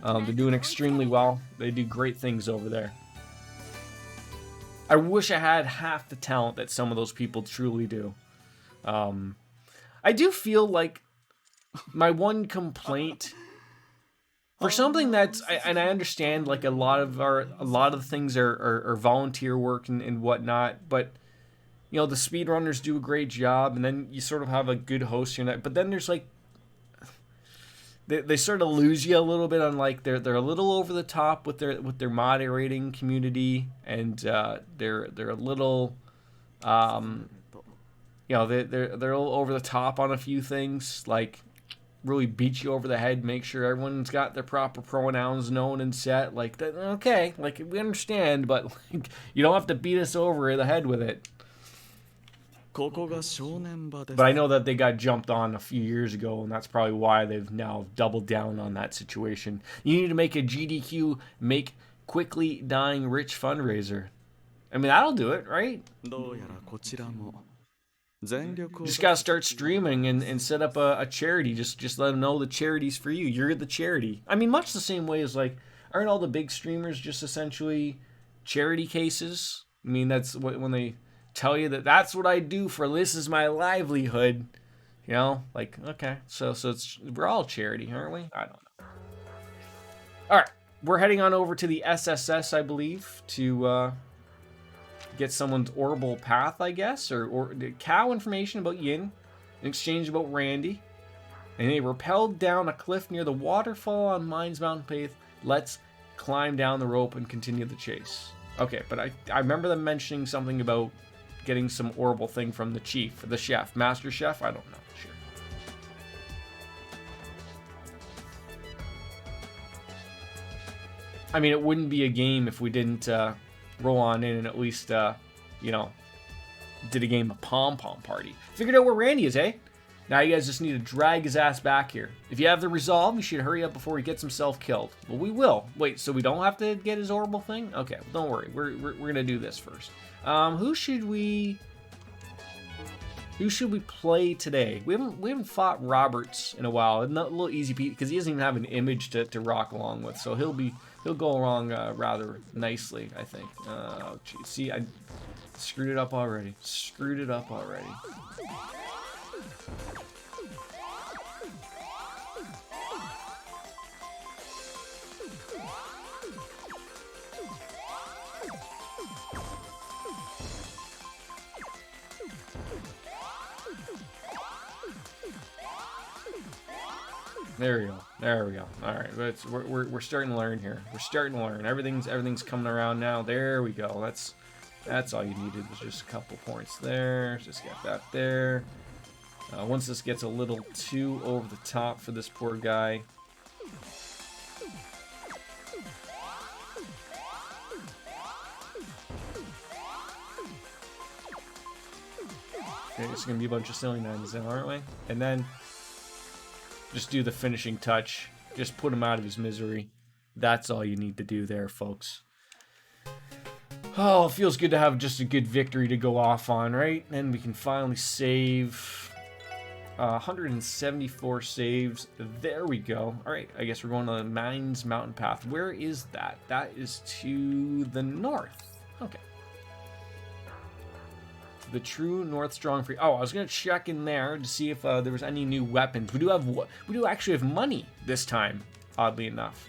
they're doing extremely well. They do great things over there. I wish I had half the talent that some of those people truly do. I do feel like my one complaint... For something that's, and I understand, like, a lot of the things are volunteer work and whatnot, but, the speedrunners do a great job, and then you sort of have a good host here, but then there's, like, they sort of lose you a little bit on like they're a little over the top with their moderating community, and they're a little you know, they're a little over the top on a few things, like really beat you over the head, make sure everyone's got their proper pronouns known and set. Like, okay, like we understand, but like, you don't have to beat us over the head with it. ここが正念場です But I know that they got jumped on a few years ago, and that's probably why they've now doubled down on that situation. You need to make a GDQ make quickly dying rich fundraiser. I mean, that'll do it, right? どうやらこちらも全力を Just gotta start streaming and set up a charity. Just let them know the charity's for you. You're the charity. I mean, much the same way as like, aren't all the big streamers just essentially charity cases? I mean, that's what when they tell you that that's what I do for this is my livelihood. You know, like okay, so it's we're all charity, aren't we? I don't know. All right, we're heading on over to the SSS, I believe, to get someone's orbital path, I guess, or cow information about Yin, in exchange about Randy, and they rappelled down a cliff near the waterfall on Mines Mountain Path. Let's climb down the rope and continue the chase. Okay, but I remember them mentioning something about getting some orbital thing from the chief, the chef, master chef. I don't know. Sure. I mean, it wouldn't be a game if we didn't roll on in and at least, you know, did a game of Pom Pom Party. Figured out where Randy is, eh? Now you guys just need to drag his ass back here. If you have the resolve, you should hurry up before he gets himself killed. Well, we will. Wait, so we don't have to get his orbital thing? Okay, well, don't worry. We're gonna do this first. Who should we play today? We haven't fought Roberts in a while. A little easy Pete because he doesn't even have an image to rock along with, so he'll go along rather nicely, I think. Oh, geez. See, I screwed it up already. There we go. All right, we're starting to learn here. We're starting to learn. Everything's coming around now. There we go. That's all you needed was just a couple points there. Just get that there. Once this gets a little too over the top for this poor guy. Okay, it's gonna be a bunch of silly nines now, aren't we? And then just do the finishing touch. Just put him out of his misery. That's all you need to do there, folks. Oh, it feels good to have just a good victory to go off on, right? And we can finally save 174 saves. There we go. All right, I guess we're going to the Mines Mountain Path. Where is that? That is to the north. Okay. The true North Strong Free. Oh, I was gonna check in there to see if there was any new weapons. We do actually have money this time, oddly enough.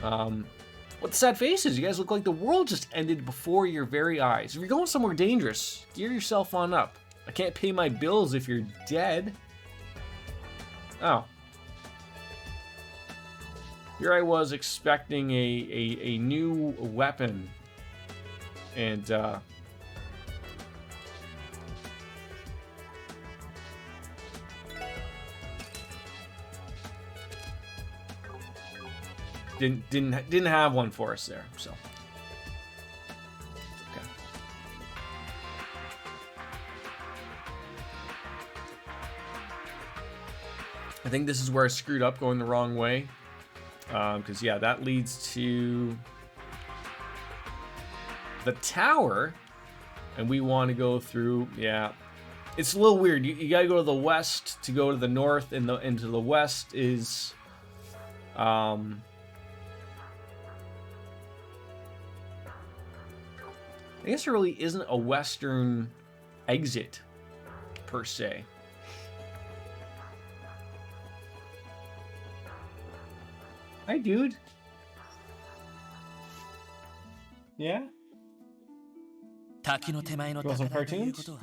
What the sad faces? You guys look like the world just ended before your very eyes. If you're going somewhere dangerous, gear yourself on up. I can't pay my bills if you're dead. Oh. Here I was expecting a new weapon, and didn't have one for us there, so okay. I think this is where I screwed up going the wrong way, because yeah, that leads to the tower, and we want to go through. Yeah, it's a little weird. You gotta go to the west to go to the north, and to the west is I guess there really isn't a western exit, per se. Hi, dude. Yeah? 滝の手前の You want some 高台という cartoons? ことは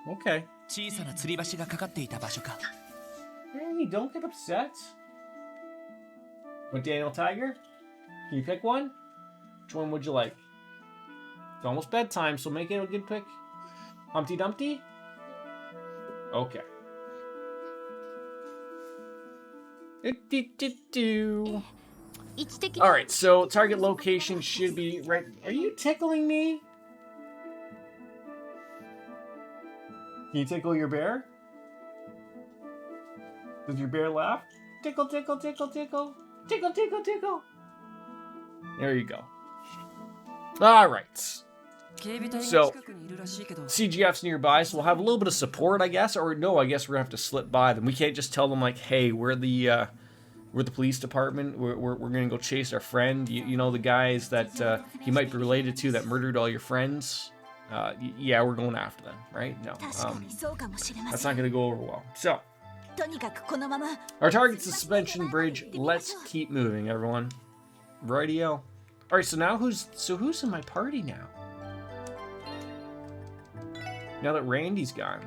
Okay. 小さな吊り橋がかかっていた場所か Hey, don't get upset. What Daniel Tiger? Can you pick one? Which one would you like? It's almost bedtime, so make it a good pick. Humpty Dumpty? Okay. Alright, so target location should be right... Are you tickling me? Can you tickle your bear? Does your bear laugh? Tickle, tickle, tickle, tickle. Tickle, tickle, tickle. There you go. Alright. So, CGF's nearby, so we'll have a little bit of support, I guess. Or no, I guess we're going to have to slip by them. We can't just tell them, like, hey, we're the police department. We're going to go chase our friend. You know the guys that he might be related to that murdered all your friends? Yeah, we're going after them, right? No. That's not going to go over well. So, our target's the suspension bridge. Let's keep moving, everyone. Rightio. Alright, so now who's in my party now? Now that Randy's gone.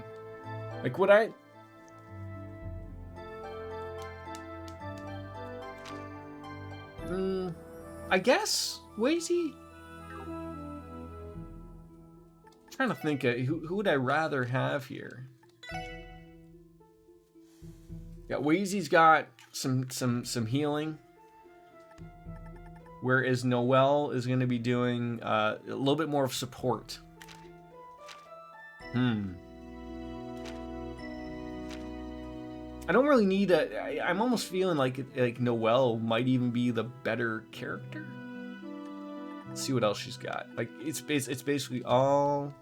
Like, would I... I guess? Wazy? Trying to think of who would I rather have here? Yeah, Wazy's got some healing. Whereas Noelle is going to be doing a little bit more of support. I don't really need a... I'm almost feeling like Noelle might even be the better character. Let's see what else she's got. Like, it's basically all...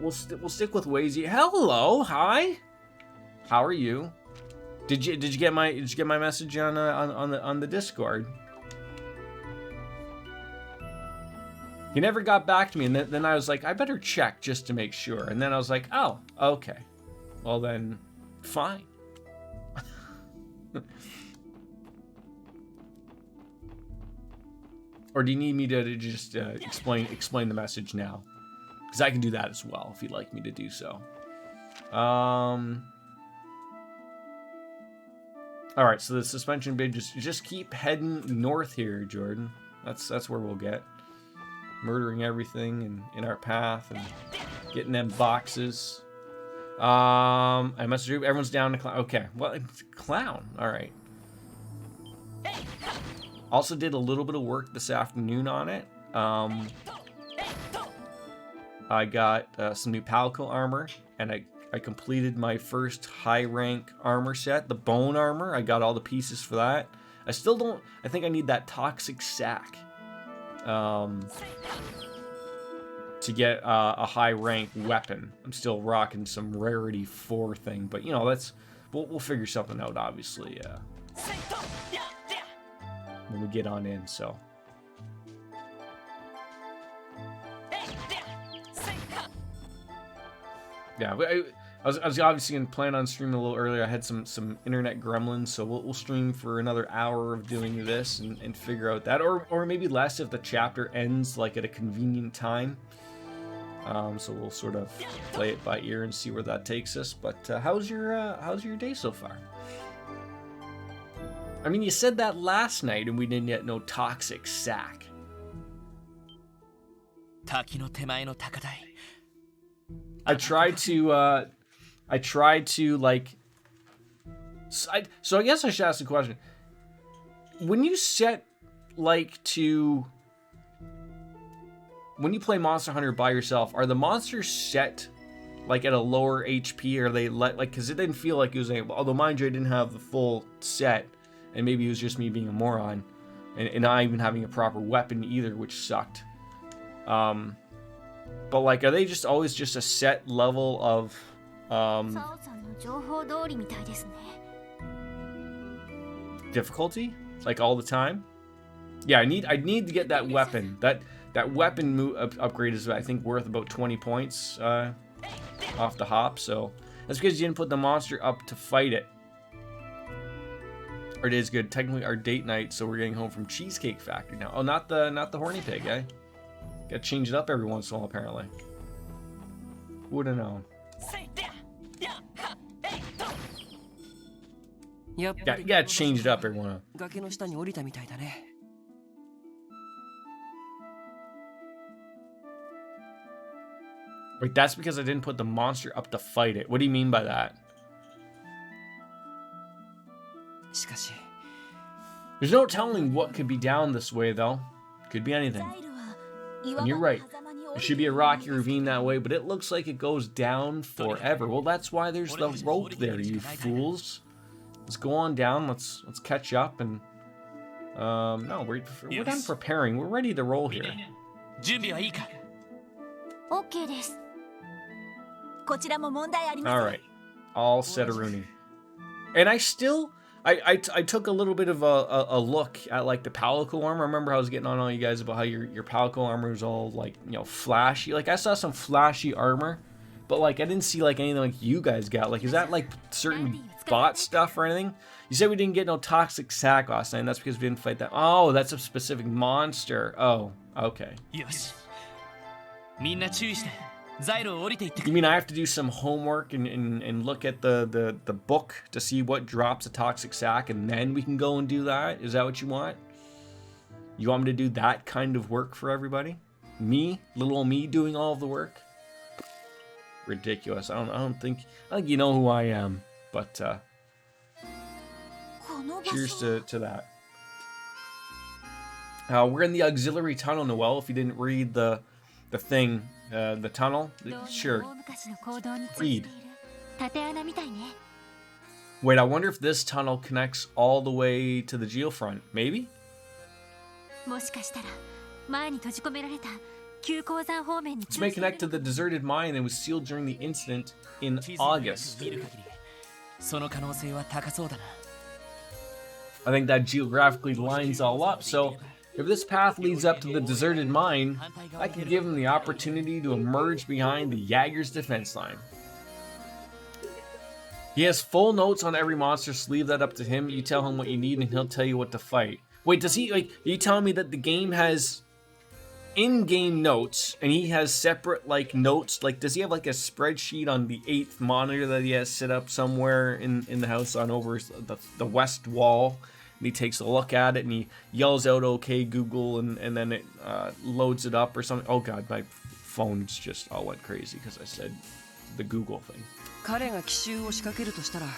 We'll stick with Wazy. Hello, hi. How are you? Did you get my message on the Discord? He never got back to me, and then I was like, I better check just to make sure. And then I was like, oh, okay. Well then, fine. Or do you need me to just explain the message now? Because I can do that as well if you'd like me to do so. Alright, so the suspension bridge, just keep heading north here, Jordan. That's where we'll get. Murdering everything in our path and getting them boxes. I messaged you. Everyone's down to clown. Okay, well, clown. Alright. Also did a little bit of work this afternoon on it. I got some new Falcom armor, and I completed my first high rank armor set, the bone armor. I got all the pieces for that. I still don't... I think I need that toxic sack to get a high rank weapon. I'm still rocking some rarity 4 thing, but you know, that's... We'll figure something out, obviously, when we get on in, so... Yeah, I was obviously going to plan on streaming a little earlier. I had some internet gremlins, so we'll stream for another hour of doing this and figure out that, or maybe less if the chapter ends like at a convenient time. So we'll sort of play it by ear and see where that takes us. But how's your day so far? I mean, you said that last night, and we didn't get no toxic sack. I tried to like. So I guess I should ask the question. When you set when you play Monster Hunter by yourself, are the monsters set like at a lower HP? Or are they because it didn't feel like it was although mind you, I didn't have the full set, and maybe it was just me being a moron, and not even having a proper weapon either, which sucked. But like, are they just always just a set level of difficulty, like all the time? Yeah, I need to get that weapon. That weapon upgrade is, I think, worth about 20 points off the hop. So that's because you didn't put the monster up to fight it. Or it is good. Technically our date night, so we're getting home from Cheesecake Factory now. Oh, not the horny pig, eh? Gotta change it up every once in a while, apparently. Who would have known? Yeah, you gotta change it up every once in a while. 崖の下に降りたみたいだね。 Wait, that's because I didn't put the monster up to fight it. What do you mean by that? しかし、 There's no telling what could be down this way, though. Could be anything. And you're right. There should be a rocky ravine that way, but it looks like it goes down forever. Well, that's why there's the rope there, you fools. Let's go on down. Let's catch up and no, we're done preparing. We're ready to roll here. 準備はいいか。 OK です。こちらも問題ありません。 All right, all set, Aruni. And I still, I took a little bit of a look at like the Palico armor. I remember I was getting on all you guys about how your Palico armor is all like, you know, flashy. Like I saw some flashy armor, but like I didn't see like anything like you guys got. Like, is that like certain bot stuff or anything? You said we didn't get no toxic sack last night. That's because we didn't fight that. Oh, that's a specific monster. Oh, okay. よし。みんな注意して。ザイロを降りていってく You mean I have to do some homework and look at the book to see what drops a toxic sack and then we can go and do that? Is that what you want? You want me to do that kind of work for everybody? Me? Little old me doing all of the work? Ridiculous. I don't think you know who I am, but cheers to that. We're in the auxiliary tunnel, Noelle, if you didn't read the thing. The tunnel? Sure. Read. Wait, I wonder if this tunnel connects all the way to the geofront. Maybe? This may connect to the deserted mine and was sealed during the incident in August. 見る限りその可能性は高そうだな。 I think that geographically lines all up, so if this path leads up to the deserted mine, I can give him the opportunity to emerge behind the Jaeger's defense line. He has full notes on every monster, so leave that up to him. You tell him what you need and he'll tell you what to fight. Wait, does he, like, are you telling me that the game has in-game notes and he has separate, like, notes? Like, does he have, like, a spreadsheet on the 8th monitor that he has set up somewhere in the house on over the west wall? And he takes a look at it and he yells out, "Okay, Google," and then it loads it up or something. Oh god, my phone's just all went crazy because I said the Google thing. 彼が奇襲を仕掛けるとしたら、 I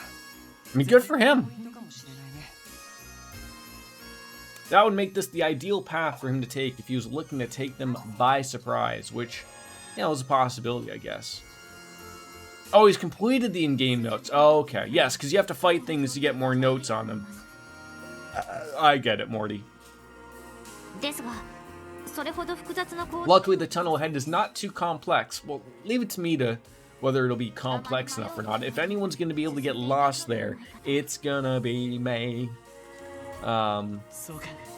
mean, good for him. ポイントかもしれないね。 That would make this the ideal path for him to take if he was looking to take them by surprise, which, you know, is a possibility, I guess. Oh, he's completed the in-game notes. Oh, okay. Yes, because you have to fight things to get more notes on them. I get it, Morty. Luckily, the tunnel ahead is not too complex. Well, leave it to me to whether it'll be complex enough or not. If anyone's going to be able to get lost there, it's gonna be me. I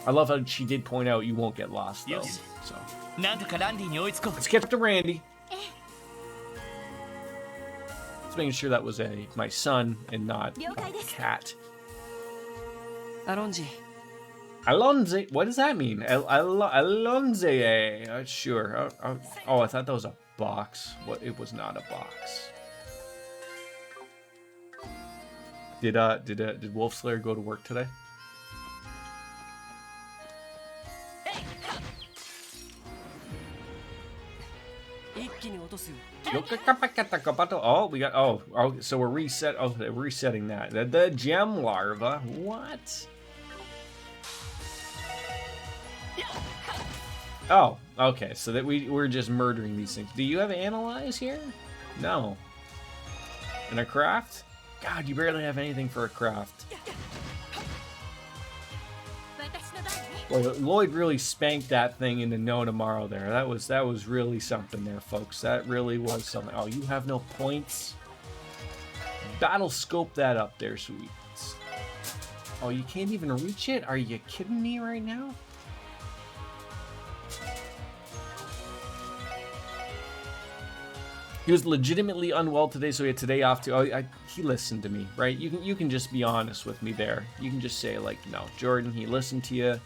love how she did point out you won't get lost, though. So. なんとかランディに追いつこう。 Let's get to Randy. Just making sure that was my son and not a cat. アロンジ、 Alonze, what does that mean? Alonze, sure. Oh, I thought that was a box. What? It was not a box. Did Wolf Slayer go to work today? Oh, we got. Oh, so we're reset. Oh, we're resetting that. The gem larva. What? Oh, okay. So that we're just murdering these things. Do you have analyze here? No. And a craft? God, you barely have anything for a craft. Well, Lloyd really spanked that thing into no tomorrow there. That was really something there, folks. That really was something. Oh, you have no points? Battle scope that up there, sweet. Oh, you can't even reach it? Are you kidding me right now? He was legitimately unwell today, so he had today off too. He listened to me, right? You can just be honest with me there. You can just say like, no, Jordan, he listened to you.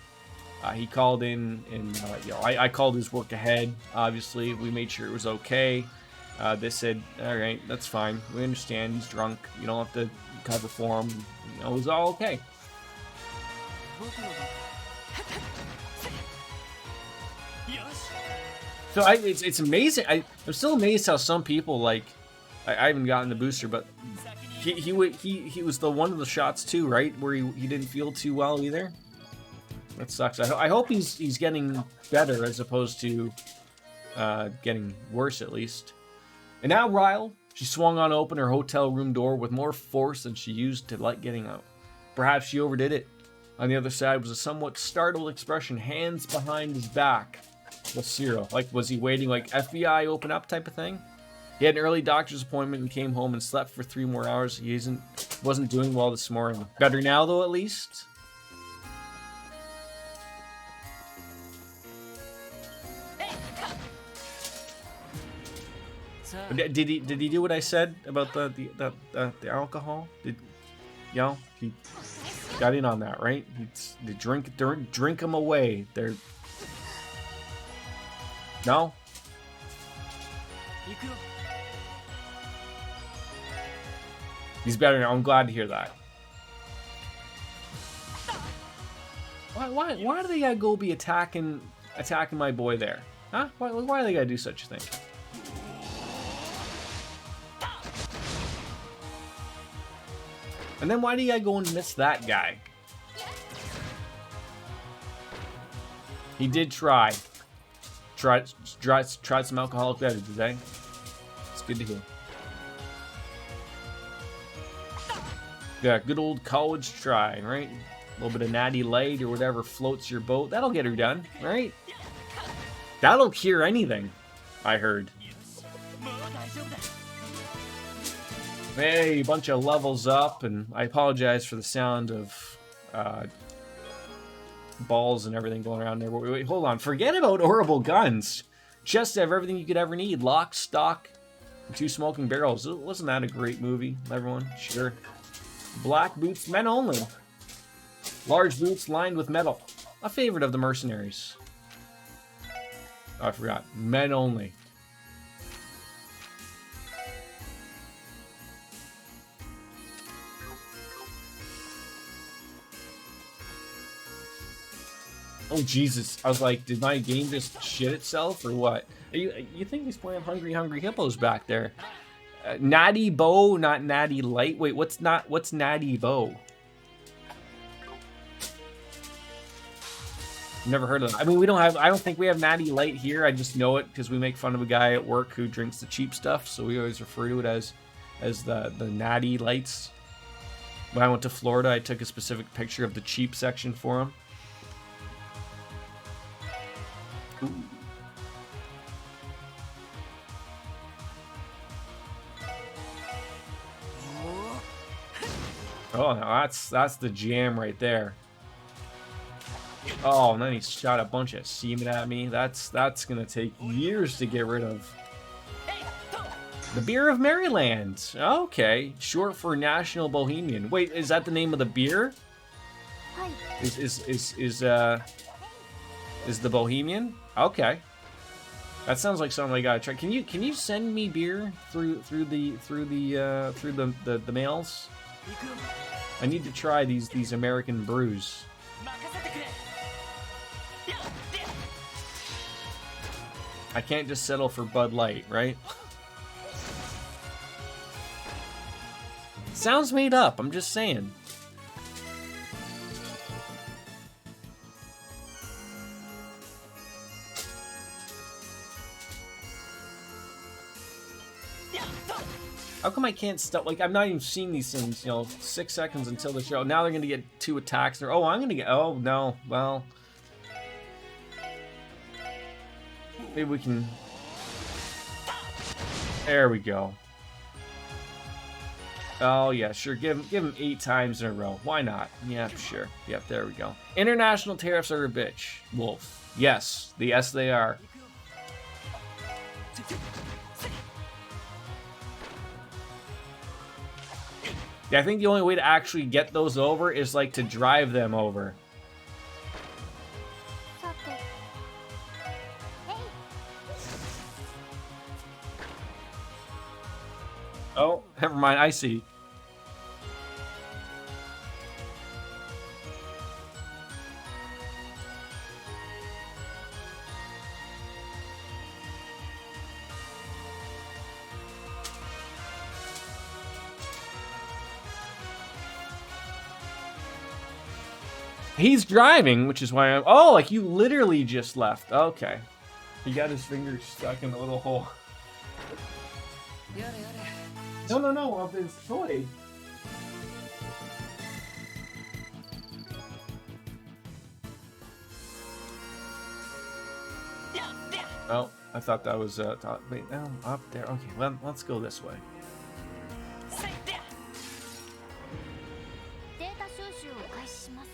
He called in, and I called his work ahead. Obviously, we made sure it was okay. They said, all right, that's fine. We understand he's drunk. You don't have to cover for him. It was all okay. So it's amazing. I'm still amazed how some people like. I haven't gotten the booster, but he was the one of the shots too, right? Where he didn't feel too well either. That sucks. I hope he's getting better as opposed to getting worse at least. And now Ryle, she swung on open her hotel room door with more force than she used to like getting out. Perhaps she overdid it. On the other side was a somewhat startled expression, hands behind his back. With Cyril. Like, was he waiting like FBI open up type of thing? He had an early doctor's appointment and came home and slept for 3 more hours. He wasn't doing well this morning. Better now though, at least. Did he do what I said about the alcohol? He got in on that, right? They drink him away. No? He's better now. I'm glad to hear that. Why do they gotta go be attacking my boy there? Huh? Why do they gotta do such a thing? And then why do you gotta go and miss that guy? He did try. Tried some alcoholic beverage today. It's good to hear. Yeah, good old college try, right? A little bit of natty light or whatever floats your boat. That'll get her done, right? That'll cure anything, I heard. Hey, a bunch of levels up, and I apologize for the sound of balls and everything going around there. Wait, hold on. Forget about horrible guns. Just have everything you could ever need. Lock, stock, and 2 smoking barrels. Wasn't that a great movie, everyone? Sure. Black boots, men only. Large boots lined with metal. A favorite of the mercenaries. Oh, I forgot. Men only. Oh Jesus! I was like, did my game just shit itself or what? You think he's playing Hungry Hungry Hippos back there? Natty Bow, not Natty Light. Wait, what's Natty Bow? Never heard of them. I mean, I don't think we have Natty Light here. I just know it because we make fun of a guy at work who drinks the cheap stuff, so we always refer to it as the Natty Lights. When I went to Florida, I took a specific picture of the cheap section for him. Ooh. Oh, no, that's the jam right there. Oh, and then he shot a bunch of semen at me. That's gonna take years to get rid of. The Beer of Maryland. Okay, short for National Bohemian. Wait, is that the name of the beer? Is the Bohemian? Okay, that sounds like something I gotta try. Can you send me beer through the mails? I need to try these American brews. I can't just settle for Bud Light, right? Sounds made up, I'm just saying. How come I can't stop? Like, I'm not even seeing these things, 6 seconds until the show. Now they're going to get 2 attacks. Oh, I'm going to get... Oh, no. Well... Maybe we can... There we go. Oh, yeah, sure. Give him 8 times in a row. Why not? Yeah, sure. Yep, there we go. International tariffs are a bitch. Wolf. Yes, they are. Yeah, I think the only way to actually get those over is like to drive them over. さて。えい。 Oh, never mind. I see. He's driving, which is why I'm... Oh, like you literally just left. Okay. He got his finger stuck in a little hole. No, of his toy. Oh, I thought that was, wait, no, up there. Okay, well, let's go this way. データ収集を開始します。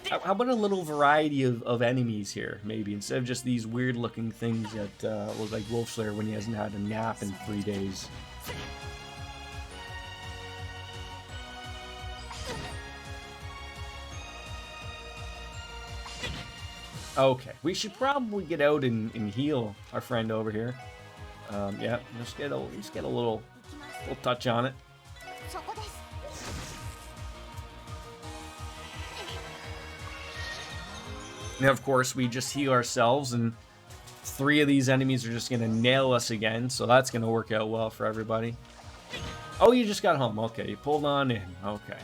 How about a little variety of enemies here, maybe, instead of just these weird-looking things that look like Wolfslayer when he hasn't had a nap in 3 days. Okay, we should probably get out and heal our friend over here. Yeah, just get a little touch on it. そこです。 And of course, we just heal ourselves, and 3 of these enemies are just gonna nail us again, so that's gonna work out well for everybody. Oh, you just got home. Okay, you pulled on in. Okay.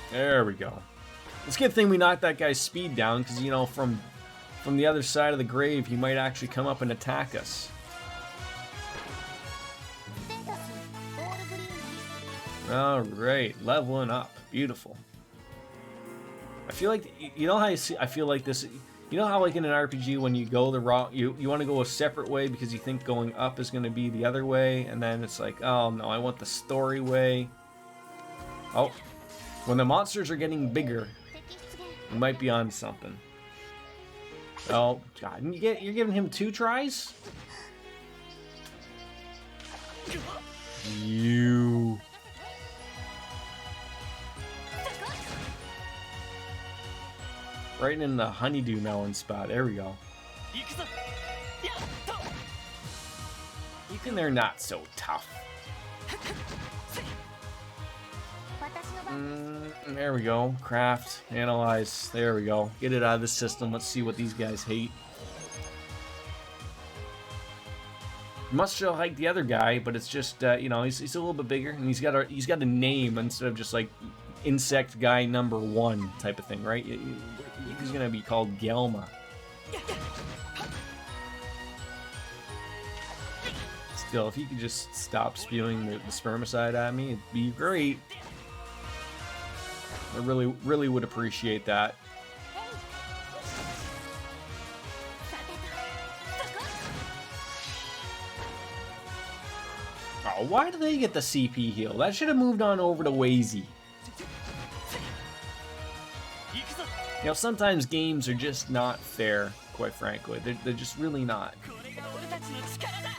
There we go. It's a good thing we knocked that guy's speed down, because, you know, from the other side of the grave, he might actually come up and attack us. ステータスオールグリーンです。 All right, leveling up. Beautiful. I feel like, you know how I feel like this, you know how like in an RPG when you go the wrong, you want to go a separate way because you think going up is going to be the other way, and then it's like, oh no, I want the story way. Oh, when the monsters are getting bigger, 敵出現。 we might be on something. Oh God, you're giving him 2 tries? You. Right in the honeydew melon spot. There we go. You think they're not so tough. 私の番。 There we go. Craft, analyze. There we go. Get it out of the system. Let's see what these guys hate. Must still like the other guy, but it's just you know, he's a little bit bigger, and he's got a name instead of just like insect guy number 1 type of thing, right? He's gonna be called Gelma. Still, if you could just stop spewing the spermicide at me, it'd be great. I really would appreciate that. さてと。そこ。 Oh, why do they get the CP heal? That should have moved on over to Wazy. You know, sometimes games are just not fair, quite frankly. They're just really not. これが俺たちの力だ。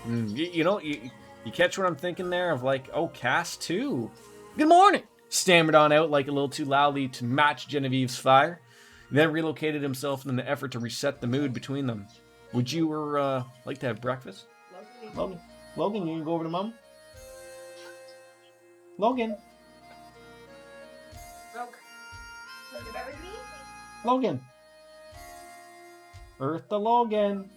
You know, you catch what I'm thinking there of like, oh, Cast 2. Good morning! Stammered on out like a little too loudly to match Genevieve's fire. He then relocated himself in an effort to reset the mood between them. Would you like to have breakfast? Logan, you can go over to Mom? Logan. Logan. Earth to Logan.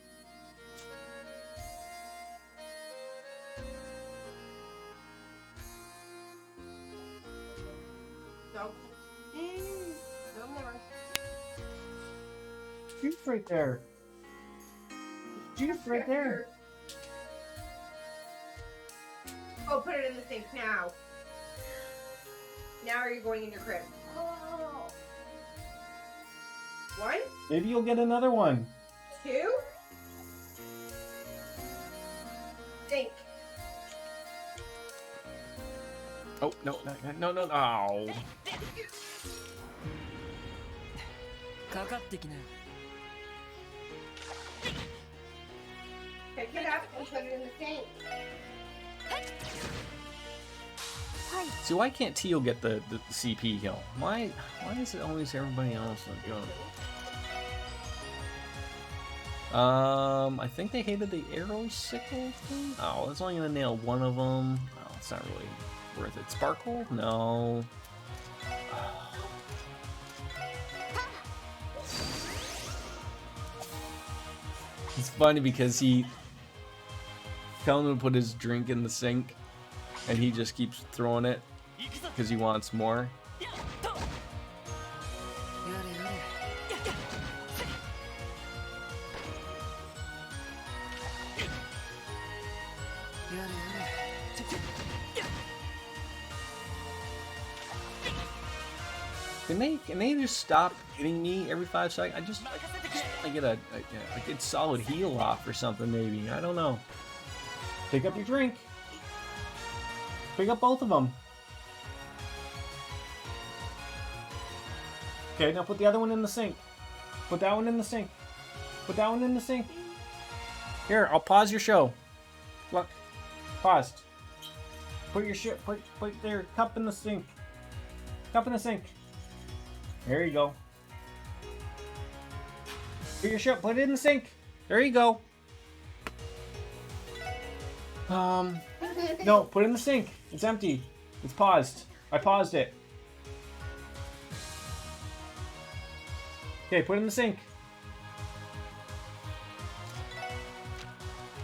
Juice right there. Juice right there. Oh, put it in the sink now. Now are you going in your crib? Oh. 1, Maybe you'll get another one. 2. Sink. Oh, no, no, no, no. Oh. かかってきなよ Pick it up and put it in the sink. See, why can't Teal get the CP heal? Why is it always everybody else that go? I think they hated the arrow sickle thing. Oh, it's only gonna nail one of them. Oh, it's not really worth it. Sparkle? No. It's funny because he telling him to put his drink in the sink, and he just keeps throwing it because he wants more. やれやれ やれやれ Can they just stop hitting me every 5 seconds? I get a good solid heal off or something maybe. I don't know. Pick up your drink. Pick up both of them. Okay, now put the other one in the sink. Put that one in the sink. Put that one in the sink. Here, I'll pause your show. Look, paused. Put your shit. Put their cup in the sink. Cup in the sink. There you go. Put your shit. Put it in the sink. There you go. No, put it in the sink. It's empty. It's paused. I paused it. Okay, put it in the sink.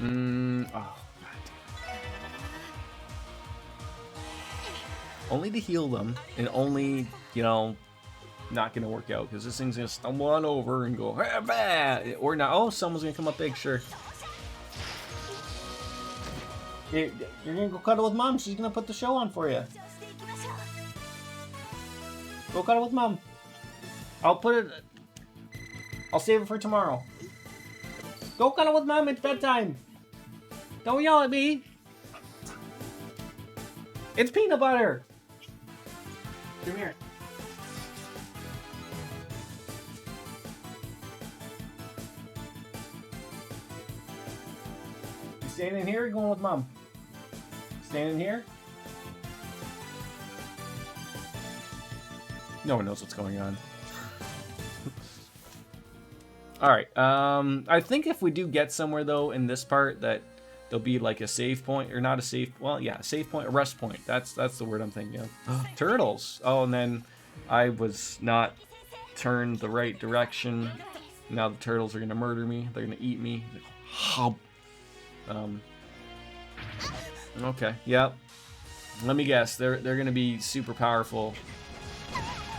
Oh, God. Only to heal them, and only, you know, not gonna work out because this thing's gonna stumble on over and go, ah, bah! Or not. Oh, someone's gonna come up big, sure. You're gonna go cuddle with mom. She's gonna put the show on for you. Go cuddle with mom. I'll save it for tomorrow. Go cuddle with mom. It's bedtime. Don't yell at me. It's peanut butter. Come here. You staying in here or going with mom? Staying in here? No one knows what's going on. Alright, I think if we do get somewhere though in this part that there'll be like a save point, or not a save, well yeah, a save point, a rest point. That's the word I'm thinking of. Turtles! Oh, and then I was not turned the right direction. Now the turtles are gonna murder me. They're gonna eat me. Okay, yep. Let me guess, they're gonna be super powerful.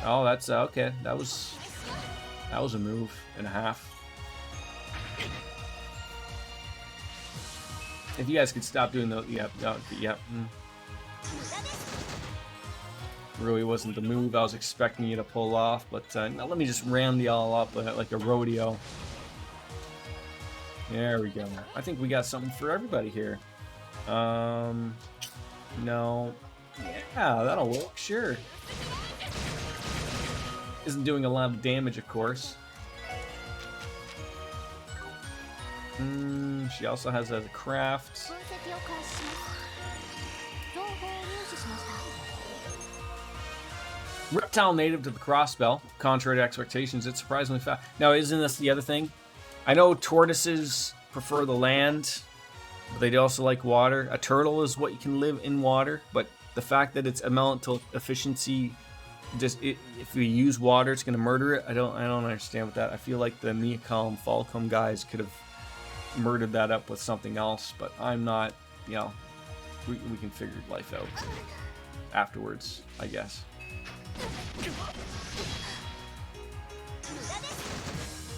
Oh, that's okay. That was a move and a half. If you guys could stop doing those, yep. Really wasn't the move I was expecting you to pull off, but now let me just ram y'all up like a rodeo. There we go. I think we got something for everybody here. No. Yeah, that'll work, sure. Isn't doing a lot of damage, of course. She also has a craft. Reptile native to the crossbell. Contrary to expectations, it's surprisingly fast. Now, isn't this the other thing? I know tortoises prefer the land, but they also like water. A turtle is what you can live in water, but the fact that it's elemental efficiency, if we use water, it's gonna murder it. I don't understand with that. I feel like the Nihon Falcom guys could have murdered that up with something else, but I'm not. You know, we can figure life out afterwards, I guess.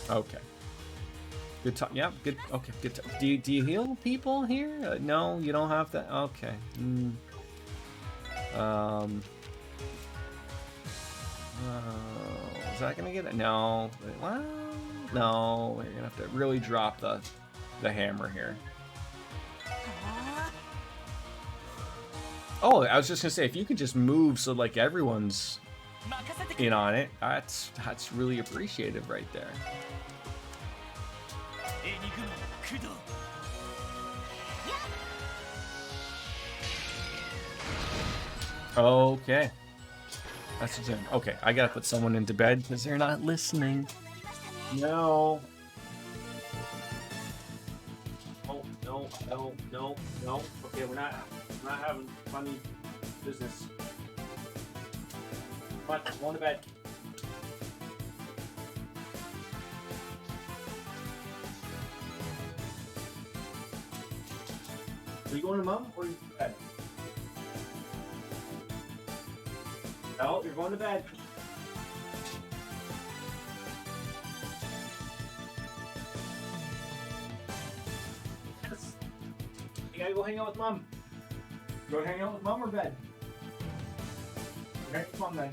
Okay. Good talk. Yeah, good. Okay, good. Do you heal people here? No, you don't have that. Okay. Is that gonna get it? No. Well, no. You're gonna have to really drop the hammer here. Oh, I was just gonna say, if you could just move so like everyone's in on it, that's really appreciative right there. Okay. That's the thing. Okay, I gotta put someone into bed because they're not listening. No. Oh, no, no, no, no. Okay, we're not having funny business. Come on, go to bed. Are you going to mom or are you to bed? No, you're going to bed. Yes. You gotta go hang out with mom. You want to hang out with mom or bed? Okay, come on then.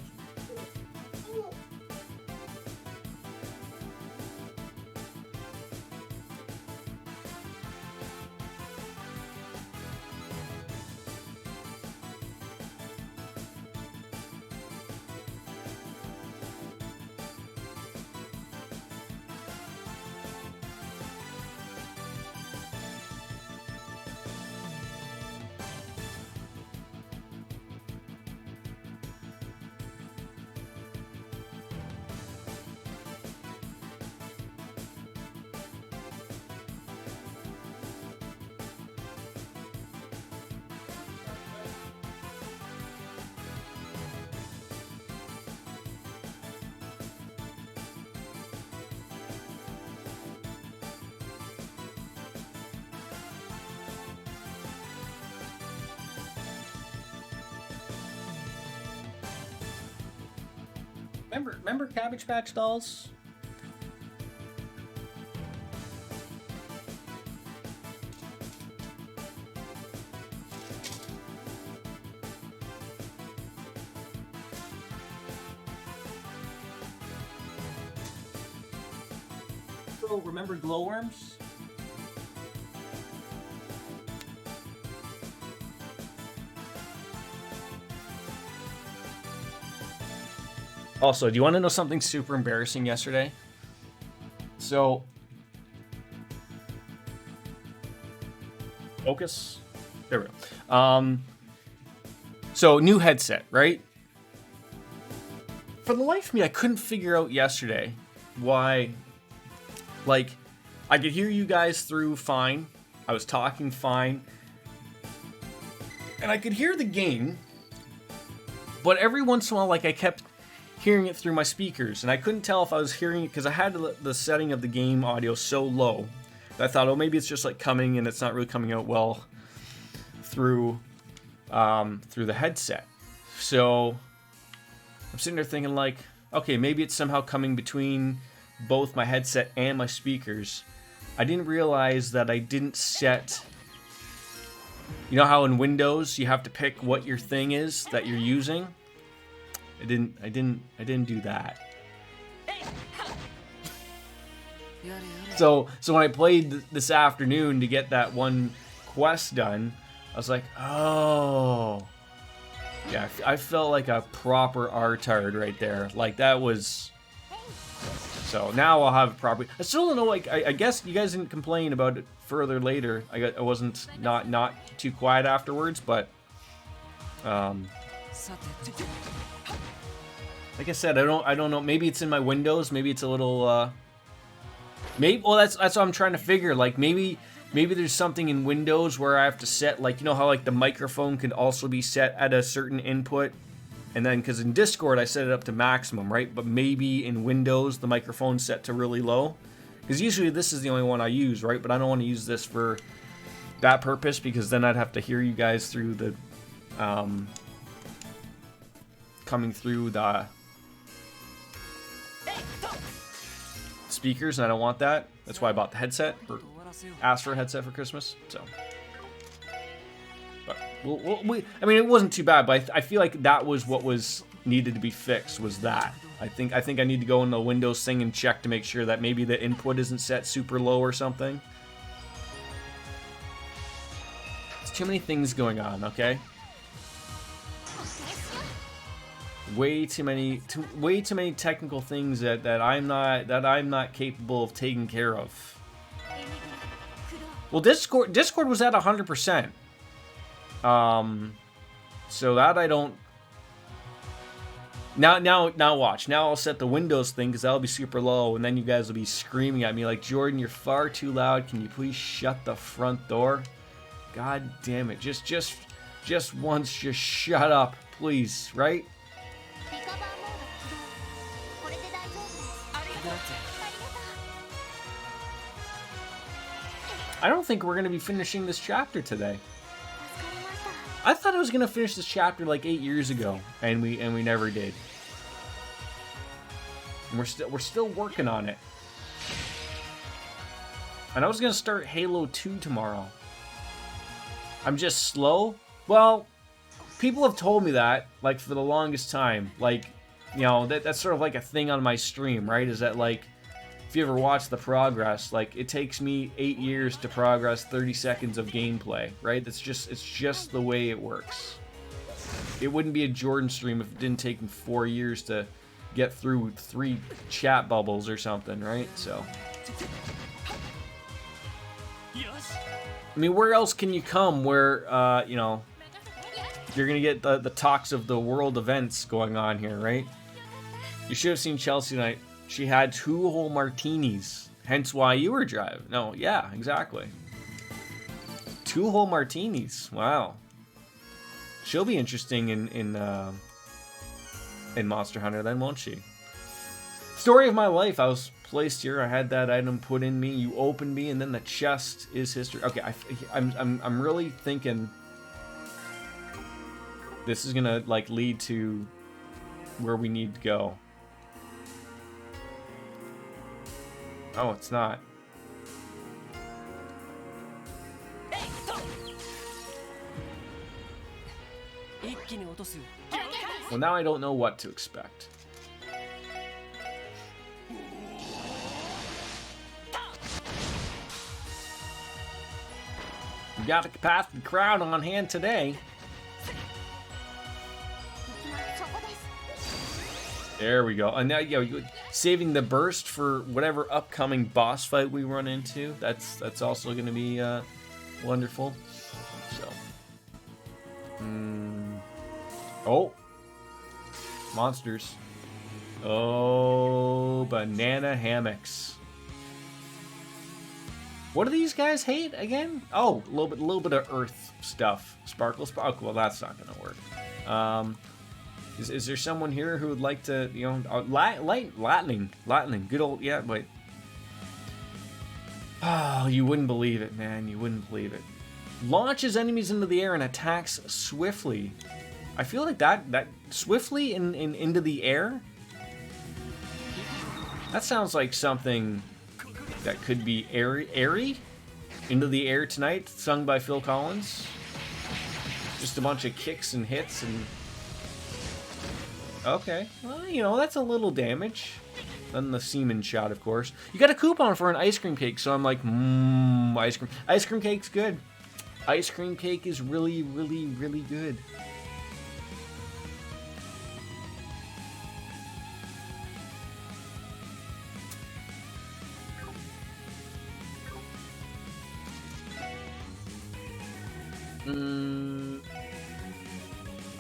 Remember Cabbage Patch Dolls? So remember glowworms? Also, do you want to know something super embarrassing yesterday? So, focus. There we go. So new headset, right? For the life of me, I couldn't figure out yesterday why. Like, I could hear you guys through fine. I was talking fine, and I could hear the game. But every once in a while, like I kept hearing it through my speakers, and I couldn't tell if I was hearing it because I had the setting of the game audio so low that I thought, oh, maybe it's just like coming and it's not really coming out well through the headset. So I'm sitting there thinking like, okay, maybe it's somehow coming between both my headset and my speakers. I didn't realize that I didn't set. You know how in Windows you have to pick what your thing is that you're using? I didn't do that. So when I played this afternoon to get that one quest done, I was like, oh. Yeah, I felt like a proper R-tard right there. Like that was. So now I'll have it properly. I still don't know. Like I guess you guys didn't complain about it further later. I wasn't not too quiet afterwards, but like I said, I don't know. Maybe it's in my Windows. Maybe it's a little. Maybe that's what I'm trying to figure. Like maybe there's something in Windows where I have to set, like, you know how like the microphone can also be set at a certain input, and then because in Discord I set it up to maximum, right? But maybe in Windows the microphone's set to really low, because usually this is the only one I use, right? But I don't want to use this for that purpose because then I'd have to hear you guys through the coming through the speakers, and I don't want that. That's why I bought the headset, or asked for a headset for Christmas. So, but I mean, it wasn't too bad, but I feel like that was what was needed to be fixed. Was that I think I need to go in the Windows thing and check to make sure that maybe the input isn't set super low or something. There's too many things going on. Okay. way too many technical things that I'm not capable of taking care of. Well, Discord was at 100%. So that I don't. Now watch. Now I'll set the Windows thing because that'll be super low, and then you guys will be screaming at me like, Jordan, you're far too loud. Can you please shut the front door? God damn it! Just once, just shut up, please. Right? リカバーモード起動これで大丈夫ですありがとうありがとう I don't think we're gonna be finishing this chapter today. 助かりました I thought I was gonna finish this chapter like 8 years ago, and we never did. And we're still working on it. And I was gonna start Halo 2 tomorrow. I'm just slow. Well, people have told me that like for the longest time. Like, you know, that's sort of like a thing on my stream, right? Is that like, if you ever watch the progress, like it takes me 8 years to progress 30 seconds of gameplay, right? It's just the way it works. It wouldn't be a Jordan stream if it didn't take him 4 years to get through 3 chat bubbles or something, right? So, I mean, where else can you come where, you know, you're gonna get the talks of the world events going on here, right? You should have seen Chelsea tonight. She had 2 whole martinis, hence why you were driving. No, yeah, exactly. 2 whole martinis. Wow. She'll be interesting in Monster Hunter then, won't she? Story of my life. I was placed here. I had that item put in me. You opened me, and then the chest is history. Okay, I'm really thinking this is gonna like lead to where we need to go. Oh, it's not. Well, now I don't know what to expect. We got a capacity crowd on hand today. そこです There we go. And now, you know, saving the burst for whatever upcoming boss fight we run into. That's also going to be wonderful. So, oh, monsters. Oh, banana hammocks. What do these guys hate again? Oh, a little bit of earth stuff. Sparkle. Oh, well, that's not going to work. Is there someone here who would like to, you know, lightning, good old, yeah, wait. Oh, you wouldn't believe it, man, you wouldn't believe it. Launches enemies into the air and attacks swiftly. I feel like that swiftly into the air? That sounds like something that could be airy? Into the Air Tonight, sung by Phil Collins. Just a bunch of kicks and hits and... Okay, well, you know, that's a little damage. Then the semen shot, of course. You got a coupon for an ice cream cake, so I'm like, ice cream. Ice cream cake's good. Ice cream cake is really, really, really good.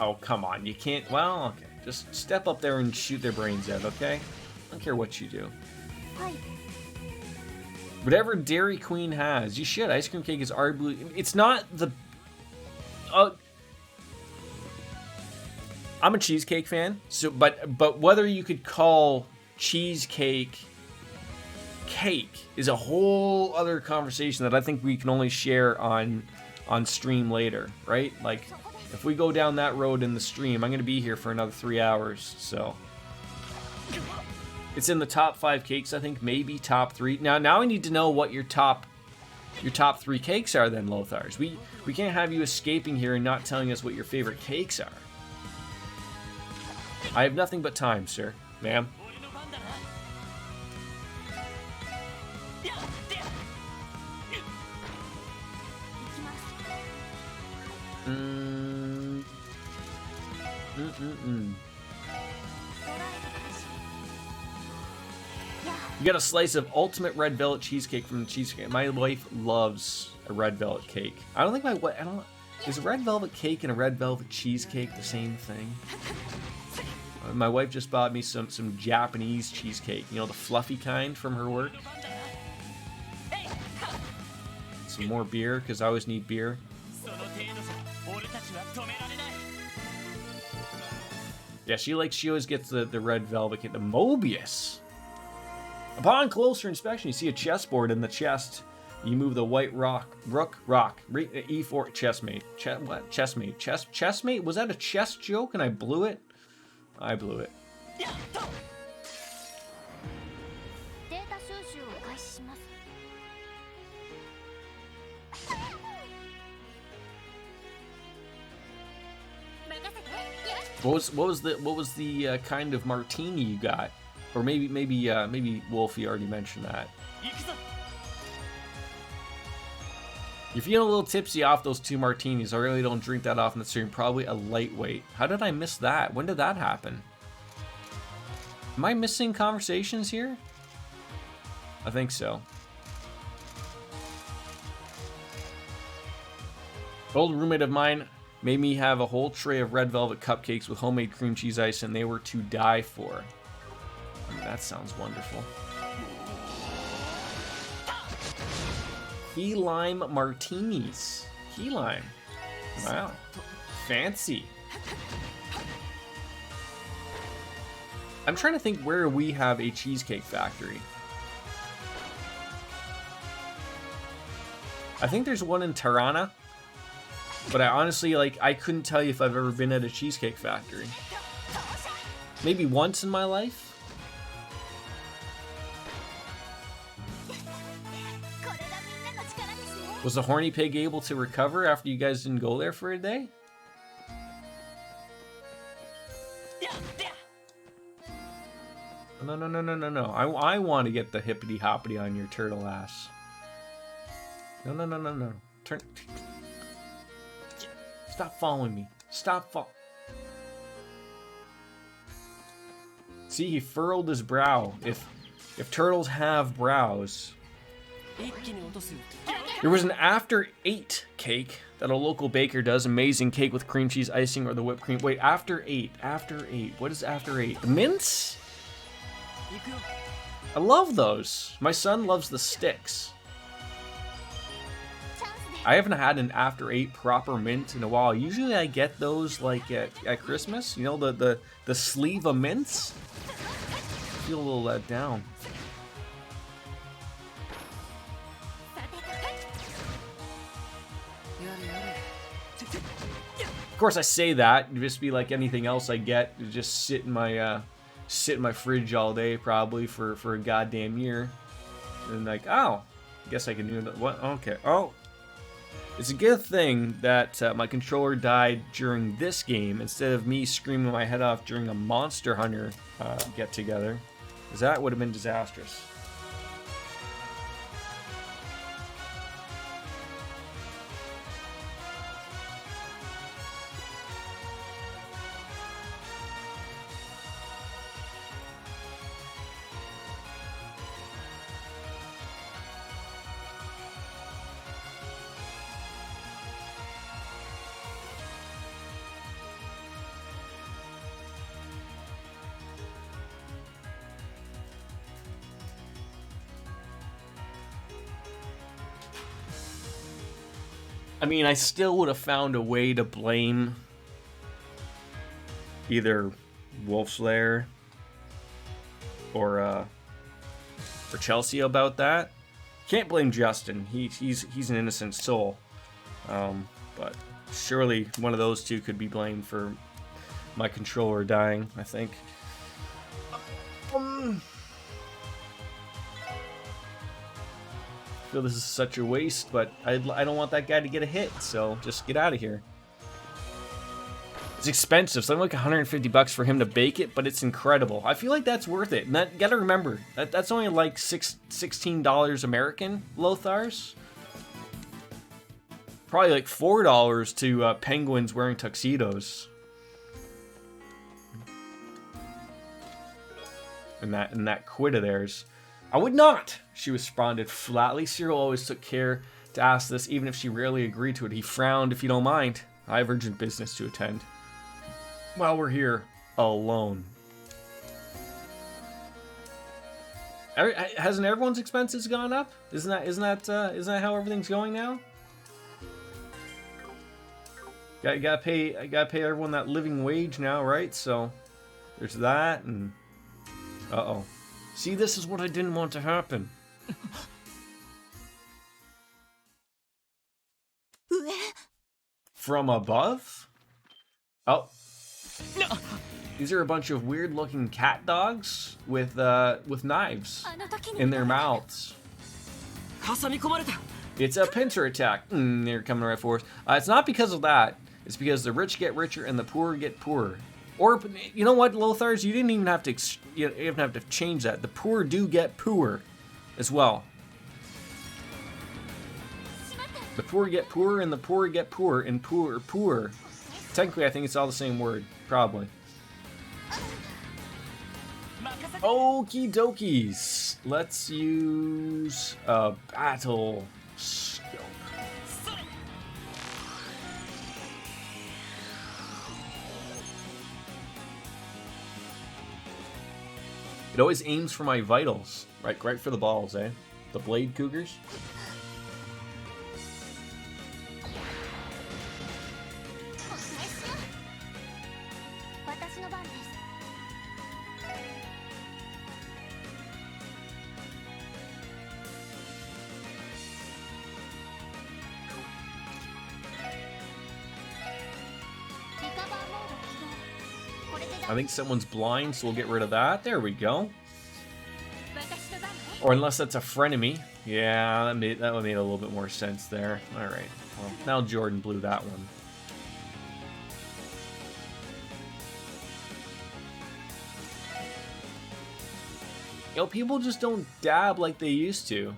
Oh, come on, you can't, well, okay. Just step up there and shoot their brains out, okay? I don't care what you do. はい Whatever Dairy Queen has, you should. Ice cream cake is arguably... It's not the... I'm a cheesecake fan, so but whether you could call cheesecake cake is a whole other conversation that I think we can only share on stream later, right? Like, if we go down that road in the stream, I'm going to be here for another 3 hours, so... It's in the top 5 cakes, I think, maybe top 3. Now I need to know what your top 3 cakes are then, Lothars. We can't have you escaping here and not telling us what your favorite cakes are. I have nothing but time, sir. Ma'am. You got a slice of ultimate red velvet cheesecake from the cheesecake. My wife loves a red velvet cake. I don't think my wife. I don't. Is a red velvet cake and a red velvet cheesecake the same thing? My wife just bought me some Japanese cheesecake. You know, the fluffy kind from her work. Some more beer because I always need beer. Yeah, she always gets the red velvet cake. The Mobius. Upon closer inspection, you see a chessboard in the chest. You move the white rook, E4, chessmate. What? Chessmate. Chessmate? Was that a chess joke and I blew it? I blew it. What was the kind of martini you got? Or maybe Wolfie already mentioned that. You're feeling a little tipsy off those 2 martinis. I really don't drink that often. That's probably a lightweight. How did I miss that? When did that happen? Am I missing conversations here? I think so. An old roommate of mine made me have a whole tray of red velvet cupcakes with homemade cream cheese ice, and they were to die for. I mean, that sounds wonderful. Key lime martinis. Key lime. Wow. Fancy. I'm trying to think where we have a cheesecake factory. I think there's one in Tirana. But I honestly, I couldn't tell you if I've ever been at a cheesecake factory. Maybe once in my life? Was the horny pig able to recover after you guys didn't go there for a day? No. I want to get the hippity hoppity on your turtle ass. No. Turn. Stop following me. See, he furrowed his brow. If turtles have brows. There was an after 8 cake that a local baker does. Amazing cake with cream cheese icing or the whipped cream. Wait, after 8. What is after 8? The mints? I love those. My son loves the sticks. I haven't had an after 8 proper mint in a while. Usually I get those at Christmas. You know, the sleeve of mints. I feel a little let down. Of course, I say that it'd just be like anything else I get. It'd just sit in my fridge all day, probably for a goddamn year. And oh, I guess I can do that. What? Okay. Oh, it's a good thing that my controller died during this game instead of me screaming my head off during a Monster Hunter get together, because that would have been disastrous. I mean, I still would have found a way to blame either Wolfslayer or Chelsea about that. Can't blame Justin. He's an innocent soul. But surely one of those two could be blamed for my controller dying, I think. I feel this is such a waste, but I don't want that guy to get a hit, so just get out of here. It's expensive, something like $150 for him to bake it, but it's incredible. I feel like that's worth it. And you gotta remember, that's only like $16 American, Lothars. Probably like $4 to penguins wearing tuxedos. And that quid of theirs. I would not, she responded flatly. Cyril always took care to ask this, even if she rarely agreed to it. He frowned. If you don't mind, I have urgent business to attend. While we're here, alone. Hasn't everyone's expenses gone up? Isn't that how everything's going now? Gotta pay everyone that living wage now, right? So there's that, and uh-oh. See, this is what I didn't want to happen. From above? Oh. These are a bunch of weird-looking cat dogs with knives in their mouths. It's a pincer attack. They're coming right for us. It's not because of that. It's because the rich get richer and the poor get poorer. Or, you know what, Lothars? You didn't even have to. You don't even have to change that. The poor do get poorer, as well. The poor get poorer, and the poor get poorer, and poor. Technically, I think it's all the same word, probably. Okie dokies. Let's use a battle scope. It always aims for my vitals. Right for the balls, eh? The blade cougars. I think someone's blind, so we'll get rid of that. There we go. Or unless that's a frenemy. Yeah, that made a little bit more sense there. Alright. Well, now Jordan blew that one. Yo, people just don't dab like they used to.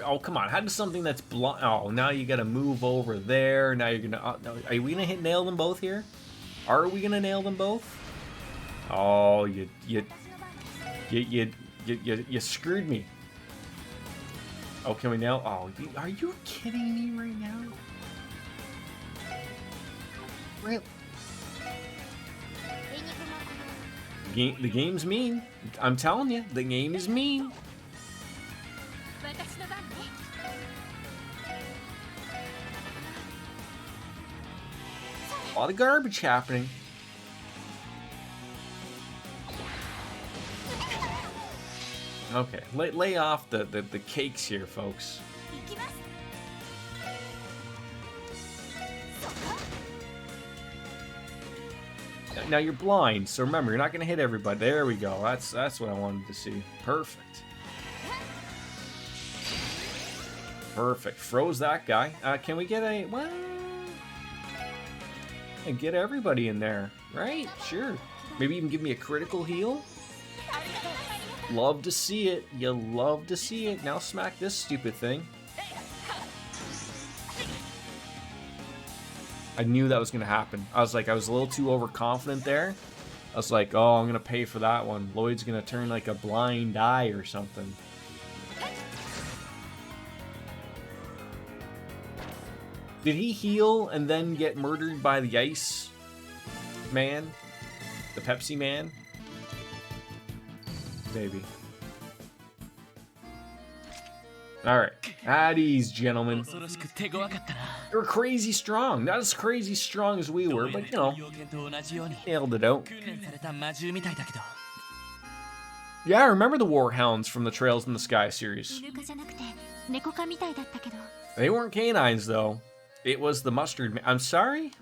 Oh, come on. How does something that's blind... Oh, now you gotta move over there. Now you're gonna... are we gonna nail them both here? Are we gonna nail them both? Oh, you screwed me. Oh, can we nail... Oh, are you kidding me right now? Really? The game's mean. I'm telling you, the game is mean. A lot of garbage happening. Okay, lay off the cakes here, folks. Now you're blind, so remember, you're not going to hit everybody. There we go. That's what I wanted to see. Perfect. Perfect. Froze that guy. Can we get a... Well, and get everybody in there, right? Sure. Maybe even give me a critical heal. Love to see it. You love to see it. Now smack this stupid thing. I knew that was going to happen. I was a little too overconfident there. I was like, oh, I'm going to pay for that one. Lloyd's going to turn like a blind eye or something. Did he heal and then get murdered by the ice man? The Pepsi man? Maybe. Alright. At ease, gentlemen. You're crazy strong. Not as crazy strong as we were, but you know, nailed it out. Yeah, I remember the Warhounds from the Trails in the Sky series. They weren't canines, though. It was the mustard man. I'm sorry?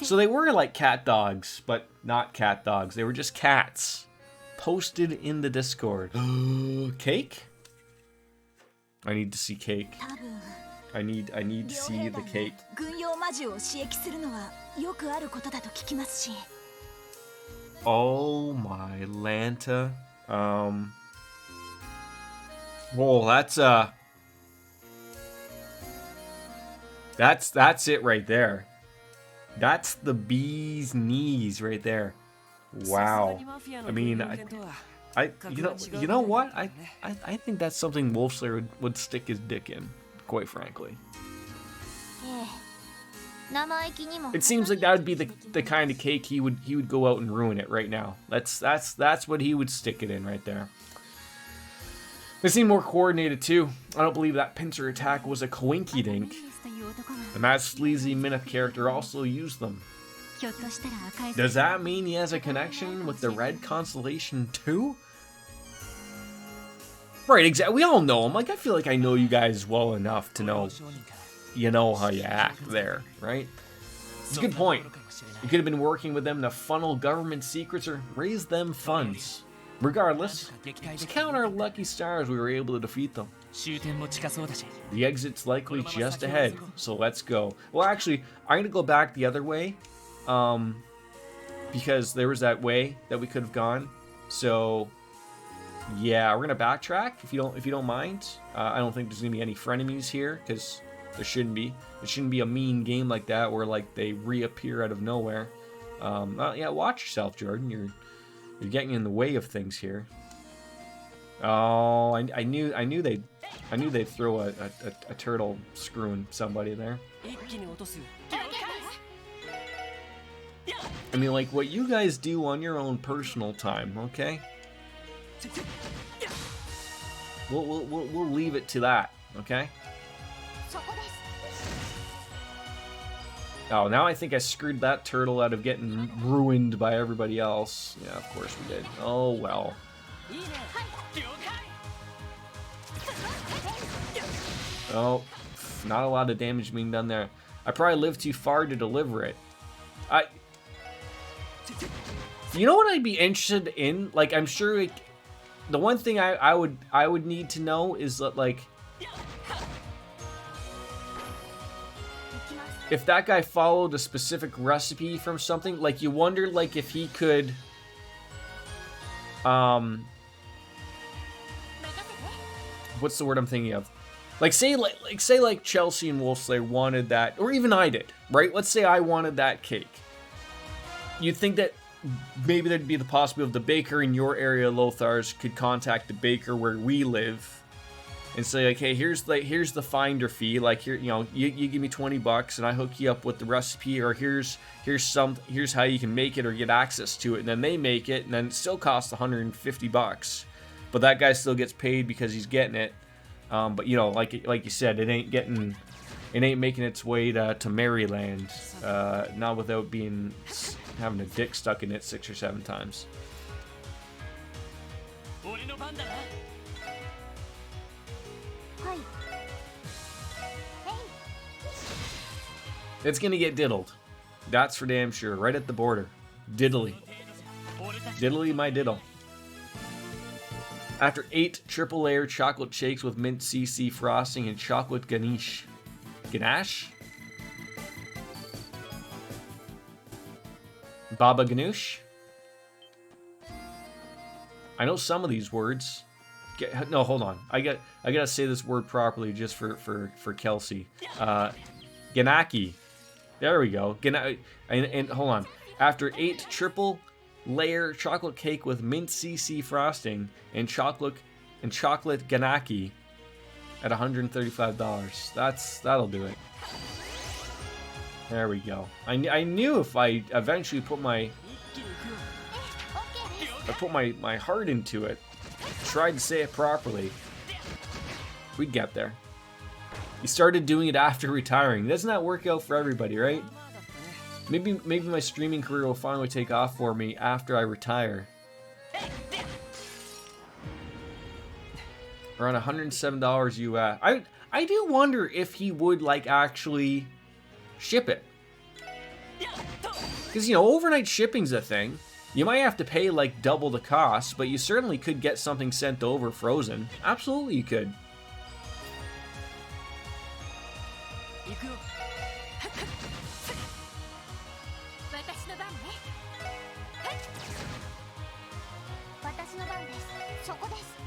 So they were like cat dogs, but not cat dogs. They were just cats. Posted in the Discord. Cake? I need to see cake. I need to see the cake. Oh my Lanta. Well, that's it right there. That's the bee's knees right there. Wow. I mean, you know what? I think that's something Wolfslayer would stick his dick in, quite frankly. 生意気にも It seems like that would be the kind of cake he would go out and ruin it right now. That's what he would stick it in right there. They seem more coordinated too. I don't believe that pincer attack was a coinky dink. という男が The Mad Sleazy Minif character also used them. ひょっとしたら赤い Does that mean he has a connection with the Red Constellation too? Right, exactly. We all know him. Like, I feel like I know you guys well enough to know, you know how you act there, right? It's a good point. You could have been working with them to funnel government secrets or raise them funds. Regardless, just count our lucky stars we were able to defeat them. 終点も近そうだし The exit's likely just ahead, so let's go. Well, actually, I'm gonna go back the other way, because there was that way that we could have gone. So, yeah, we're gonna backtrack if you don't mind. I don't think there's gonna be any frenemies here because there shouldn't be. It shouldn't be a mean game like that where like they reappear out of nowhere. Yeah, watch yourself, Jordan. You're getting in the way of things here. Oh, I knew they'd throw a turtle screwing somebody there. 一気に落とすよ I mean, like what you guys do on your own personal time, okay? We'll leave it to that, okay? そこです Oh, now I think I screwed that turtle out of getting ruined by everybody else. Yeah, of course we did. Oh well. いいね了解 Oh, not a lot of damage being done there. I probably lived too far to deliver it. You know what I'd be interested in? Like, I'm sure like, the one thing I would need to know is that like if that guy followed a specific recipe from something, like you wonder like if he could what's the word I'm thinking of? Like say like Chelsea and Wolfslayer wanted that, or even I did, right? Let's say I wanted that cake. You'd think that maybe there'd be the possibility of the baker in your area, Lothars, could contact the baker where we live and say like, hey, here's the finder fee. Like here, you know, you give me $20 and I hook you up with the recipe, or here's how you can make it or get access to it. And then they make it, and then it still costs $150, but that guy still gets paid because he's getting it. But you know, like you said, it ain't making its way to Maryland, not without having a dick stuck in it 6 or 7 times. 俺の番だな はい It's gonna get diddled. That's for damn sure. Right at the border. Diddly. 俺たち Diddly my diddle. After 8 triple layer chocolate shakes with mint CC frosting and chocolate ganache. Ganache? Baba Ganoush? I know some of these words. No, hold on. I gotta say this word properly just for Kelsey. Ganaki. There we go. And hold on. After 8 triple layer chocolate cake with mint CC frosting and chocolate ganaki at $135. That'll do it. There we go. I knew if I eventually put my my heart into it, tried to say it properly, we'd get there. You started doing it after retiring. Doesn't that work out for everybody, right? Maybe my streaming career will finally take off for me after I retire. Around $107 US. I do wonder if he would like actually ship it. Because, you know, overnight shipping's a thing. You might have to pay like double the cost, but you certainly could get something sent over frozen. Absolutely you could. 行くよ 私の番ねそこです。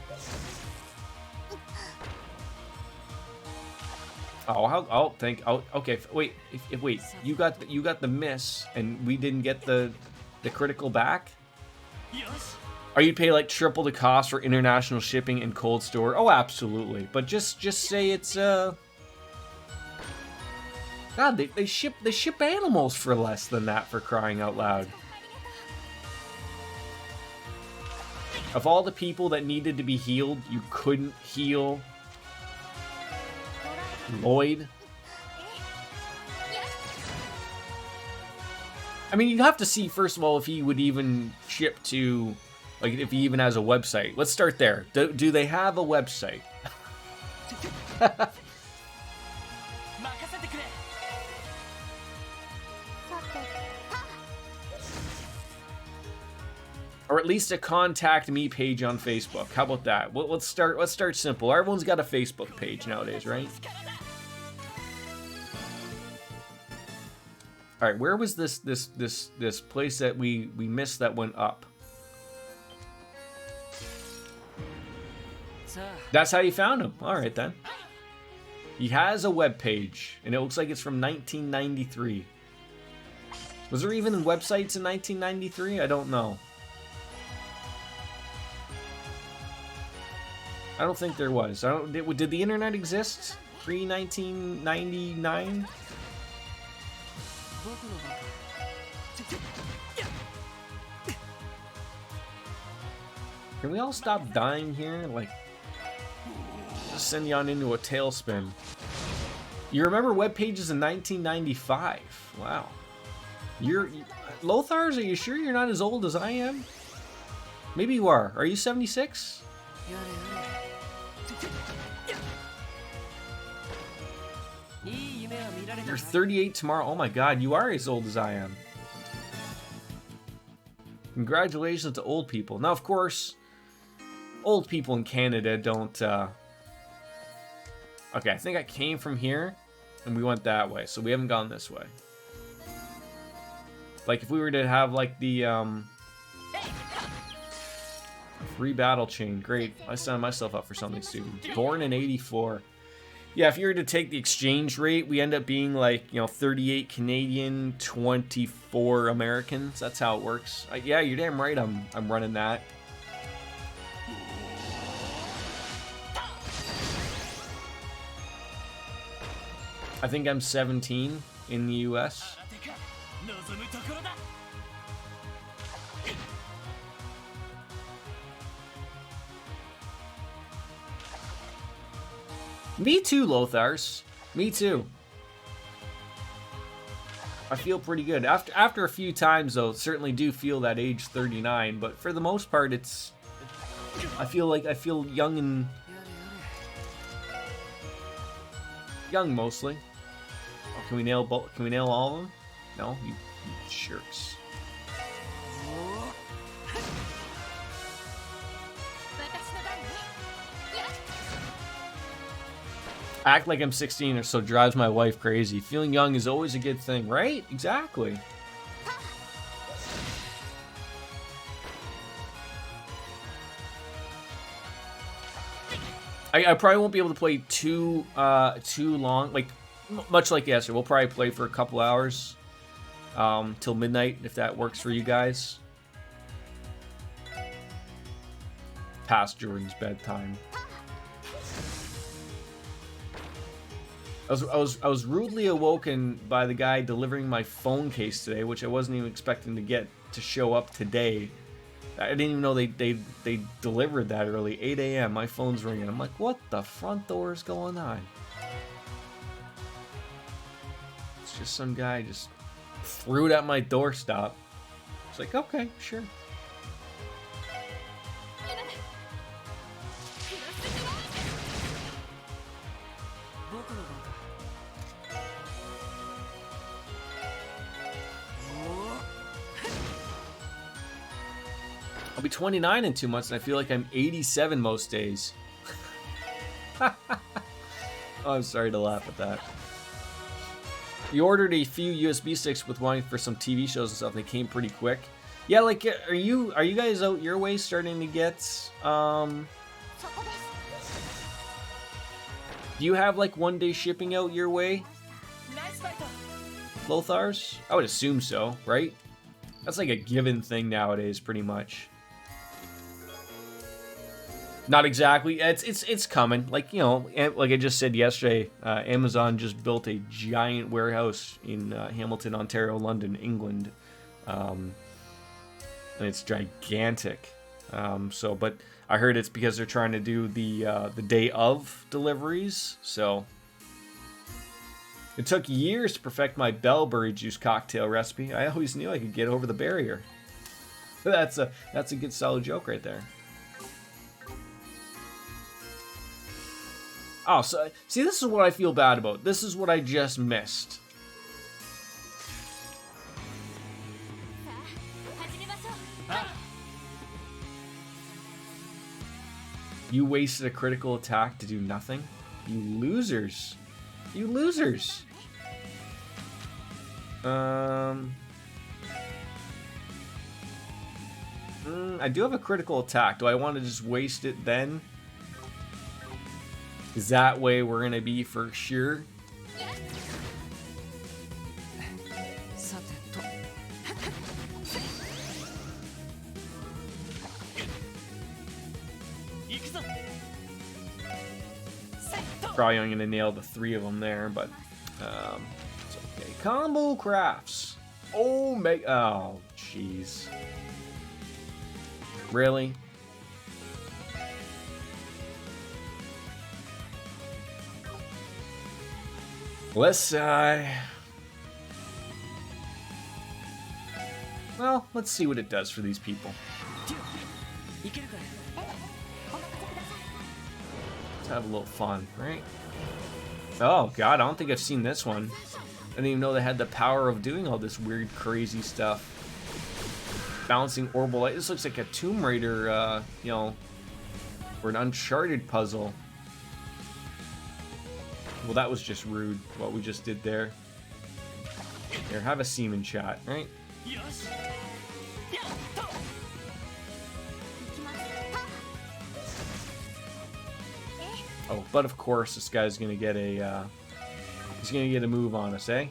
Oh, how? Oh, thank. Oh, okay. Wait, wait. You got the miss, and we didn't get the critical back. よし Are you pay like triple the cost for international shipping and cold store? Oh, absolutely. But just say it's God, they ship animals for less than that, for crying out loud. Of all the people that needed to be healed, you couldn't heal Lloyd. I mean, you have to see, first of all, if he would even ship to, like, if he even has a website. Let's start there. Do they have a website? 任せてくれ Or at least a contact me page on Facebook. How about that? Well, let's start simple. Everyone's got a Facebook page nowadays, right? All right, where was this place that we missed that went up? さあ That's how you found him. All right then. He has a web page, and it looks like it's from 1993. Was there even websites in 1993? I don't know. I don't think there was. Did the internet exist pre 1999? 僕のバカ Can we all stop dying here? Like, just send you on into a tailspin. You remember web pages in 1995? Wow. Lothars, are you sure you're not as old as I am? Maybe you are. Are you 76? やれやれいい夢は見られた You're 38 tomorrow. Oh my god, you are as old as I am. Congratulations to old people. Now, of course, old people in Canada don't, Okay, I think I came from here, and we went that way, so we haven't gone this way. Like, if we were to have, like, the, free battle chain. Great. I signed myself up for something stupid. Born in 84. Yeah, if you were to take the exchange rate, we end up being like, 38 Canadian, 24 Americans. That's how it works. Yeah, you're damn right I'm running that. I think I'm 17 in the US. てか望むところだ Me too, Lothars. Me too. I feel pretty good. After a few times, though, certainly do feel that age 39, but for the most part, it's... I feel young and... やれやれ Young, mostly. Oh, can we nail all of them? No? You jerks. 私の番ね。よし。 Act like I'm 16 or so drives my wife crazy. Feeling young is always a good thing, right? Exactly. I probably won't be able to play too long. Like, much like yesterday, we'll probably play for a couple hours till midnight, if that works for you guys. Past Jordan's bedtime. I was rudely awoken by the guy delivering my phone case today, which I wasn't even expecting to get to show up today. I didn't even know they delivered that early. 8 a.m. My phone's ringing. I'm like, what the front door is going on? It's just some guy just threw it at my doorstep. It's like, okay, sure. I'll be 29 in 2 months, and I feel like I'm 87 most days. Oh, I'm sorry to laugh at that. You ordered a few USB sticks with wanting for some TV shows and stuff. They came pretty quick. Yeah, like, are you guys out your way starting to get, そこです do you have, like, 1-day shipping out your way, ナイスファイト Lothars? I would assume so, right? That's like a given thing nowadays, pretty much. Not exactly. It's coming. Like, you know, like I just said yesterday, Amazon just built a giant warehouse in Hamilton, Ontario, London, England. And it's gigantic. But I heard it's because they're trying to do the day of deliveries. So it took years to perfect my bellberry juice cocktail recipe. I always knew I could get over the barrier. That's a good solid joke right there. Oh, so see, this is what I feel bad about. This is what I just missed. さあ始めましょう You wasted a critical attack to do nothing? You losers. You losers. I do have a critical attack. Do I want to just waste it then? Is that way we're gonna be for sure? さてと 行くぞ Probably only gonna nail the 3 of them there, but it's okay. Combo crafts. Oh my! Oh, jeez. Really? Let's well, let's see what it does for these people. いけるかい Let's have a little fun, right? Oh god, I don't think I've seen this one. I didn't even know they had the power of doing all this weird, crazy stuff. Bouncing orbital light. This looks like a Tomb Raider, you know, or an Uncharted puzzle. Well, that was just rude, what we just did there. Here, have a semen shot, right? よし Oh, but of course, this guy's gonna get a, he's gonna get a move on us, eh?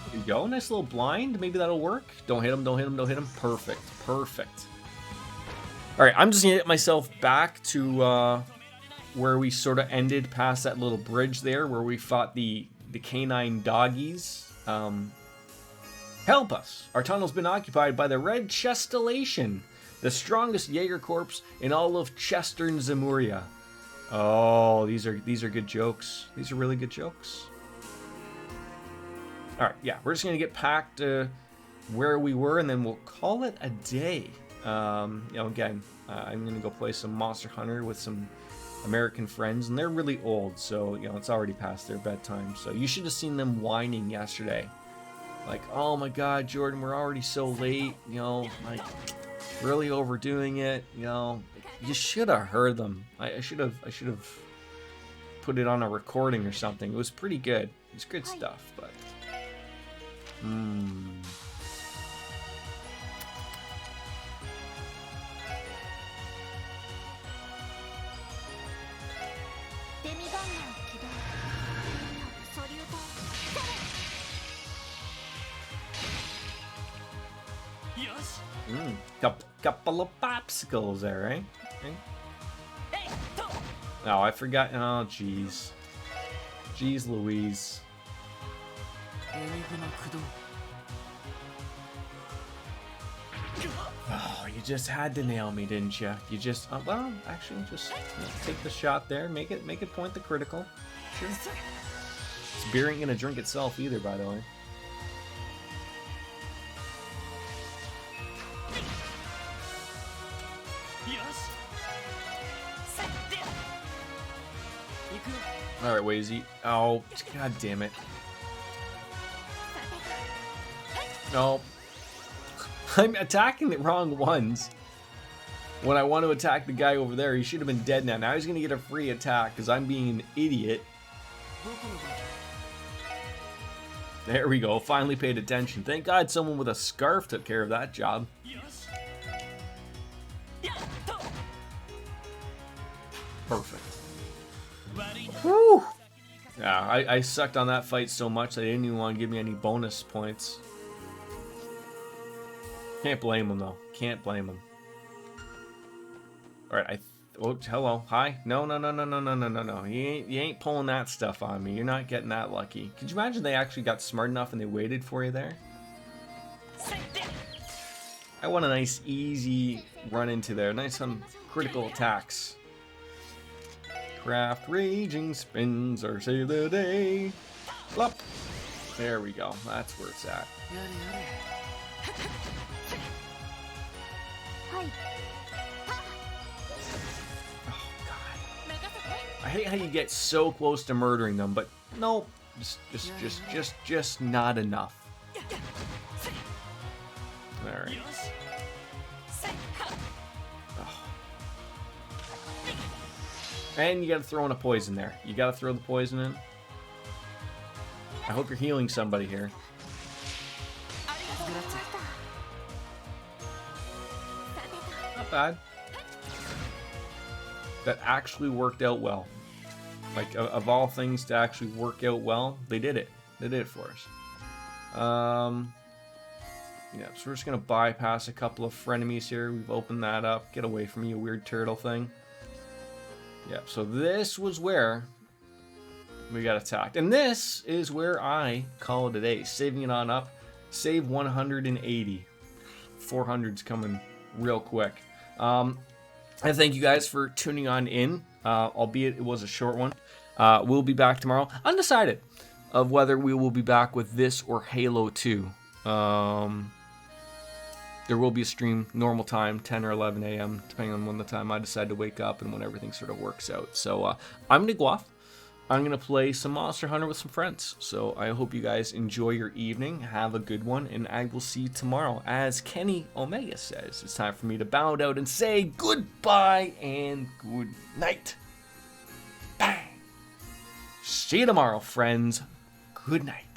There you go, nice little blind. Maybe that'll work. Don't hit him, don't hit him, don't hit him. Perfect, perfect. All right, I'm just gonna get myself back to where we sort of ended past that little bridge there, where we fought the canine doggies. Help us! Our tunnel's been occupied by the Red Chestulation, the strongest Jaeger corps in all of Chester and Zamuria. Oh, these are good jokes. These are really good jokes. All right, yeah, we're just gonna get back to where we were, and then we'll call it a day. You know, again, I'm gonna go play some Monster Hunter with some American friends, and they're really old, so you know it's already past their bedtime. So you should have seen them whining yesterday, like, "Oh my God, Jordan, we're already so late." You know, like really overdoing it. You know, you should have heard them. I should have put it on a recording or something. It was pretty good. It's good stuff, but. Couple of popsicles there, right? Oh, I forgot. Oh, jeez. Jeez Louise. エリグの駆動 Oh, you just had to nail me, didn't you? You just, well, actually, just take the shot there. Make it point the critical. Sure. This beer ain't gonna drink itself either, by the way. All right, Wazy. Oh, god damn it. No. I'm attacking the wrong ones. When I want to attack the guy over there, he should have been dead now. Now he's going to get a free attack because I'm being an idiot. There we go. Finally paid attention. Thank God someone with a scarf took care of that job. Perfect. Whew. Yeah, I sucked on that fight so much they didn't even want to give me any bonus points. Can't blame him though. Can't blame him. All right, oh, hello, hi. No. You ain't pulling that stuff on me. You're not getting that lucky. Could you imagine they actually got smart enough and they waited for you there? I want a nice, easy run into there. Nice some critical attacks. Craft raging spins or save the day. Flop. There we go. That's where it's at. Oh God. I hate how you get so close to murdering them, but nope. Just not enough. Alright. And you gotta throw in a poison there. You gotta throw the poison in. I hope you're healing somebody here. Not bad. That actually worked out well. Like, of all things to actually work out well, they did it. They did it for us. Yeah, so we're just gonna bypass a couple of frenemies here. We've opened that up. Get away from me, you weird turtle thing. Yeah, so this was where we got attacked. And this is where I call it a day. Saving it on up. Save 180. 400's coming real quick. And thank you guys for tuning on in. Albeit it was a short one. We'll be back tomorrow. Undecided of whether we will be back with this or Halo 2. There will be a stream, normal time, 10 or 11 a.m., depending on when the time I decide to wake up and when everything sort of works out. So I'm going to go off. I'm going to play some Monster Hunter with some friends. So I hope you guys enjoy your evening. Have a good one, and I will see you tomorrow. As Kenny Omega says, it's time for me to bow out and say goodbye and good night. Bang! See you tomorrow, friends. Good night.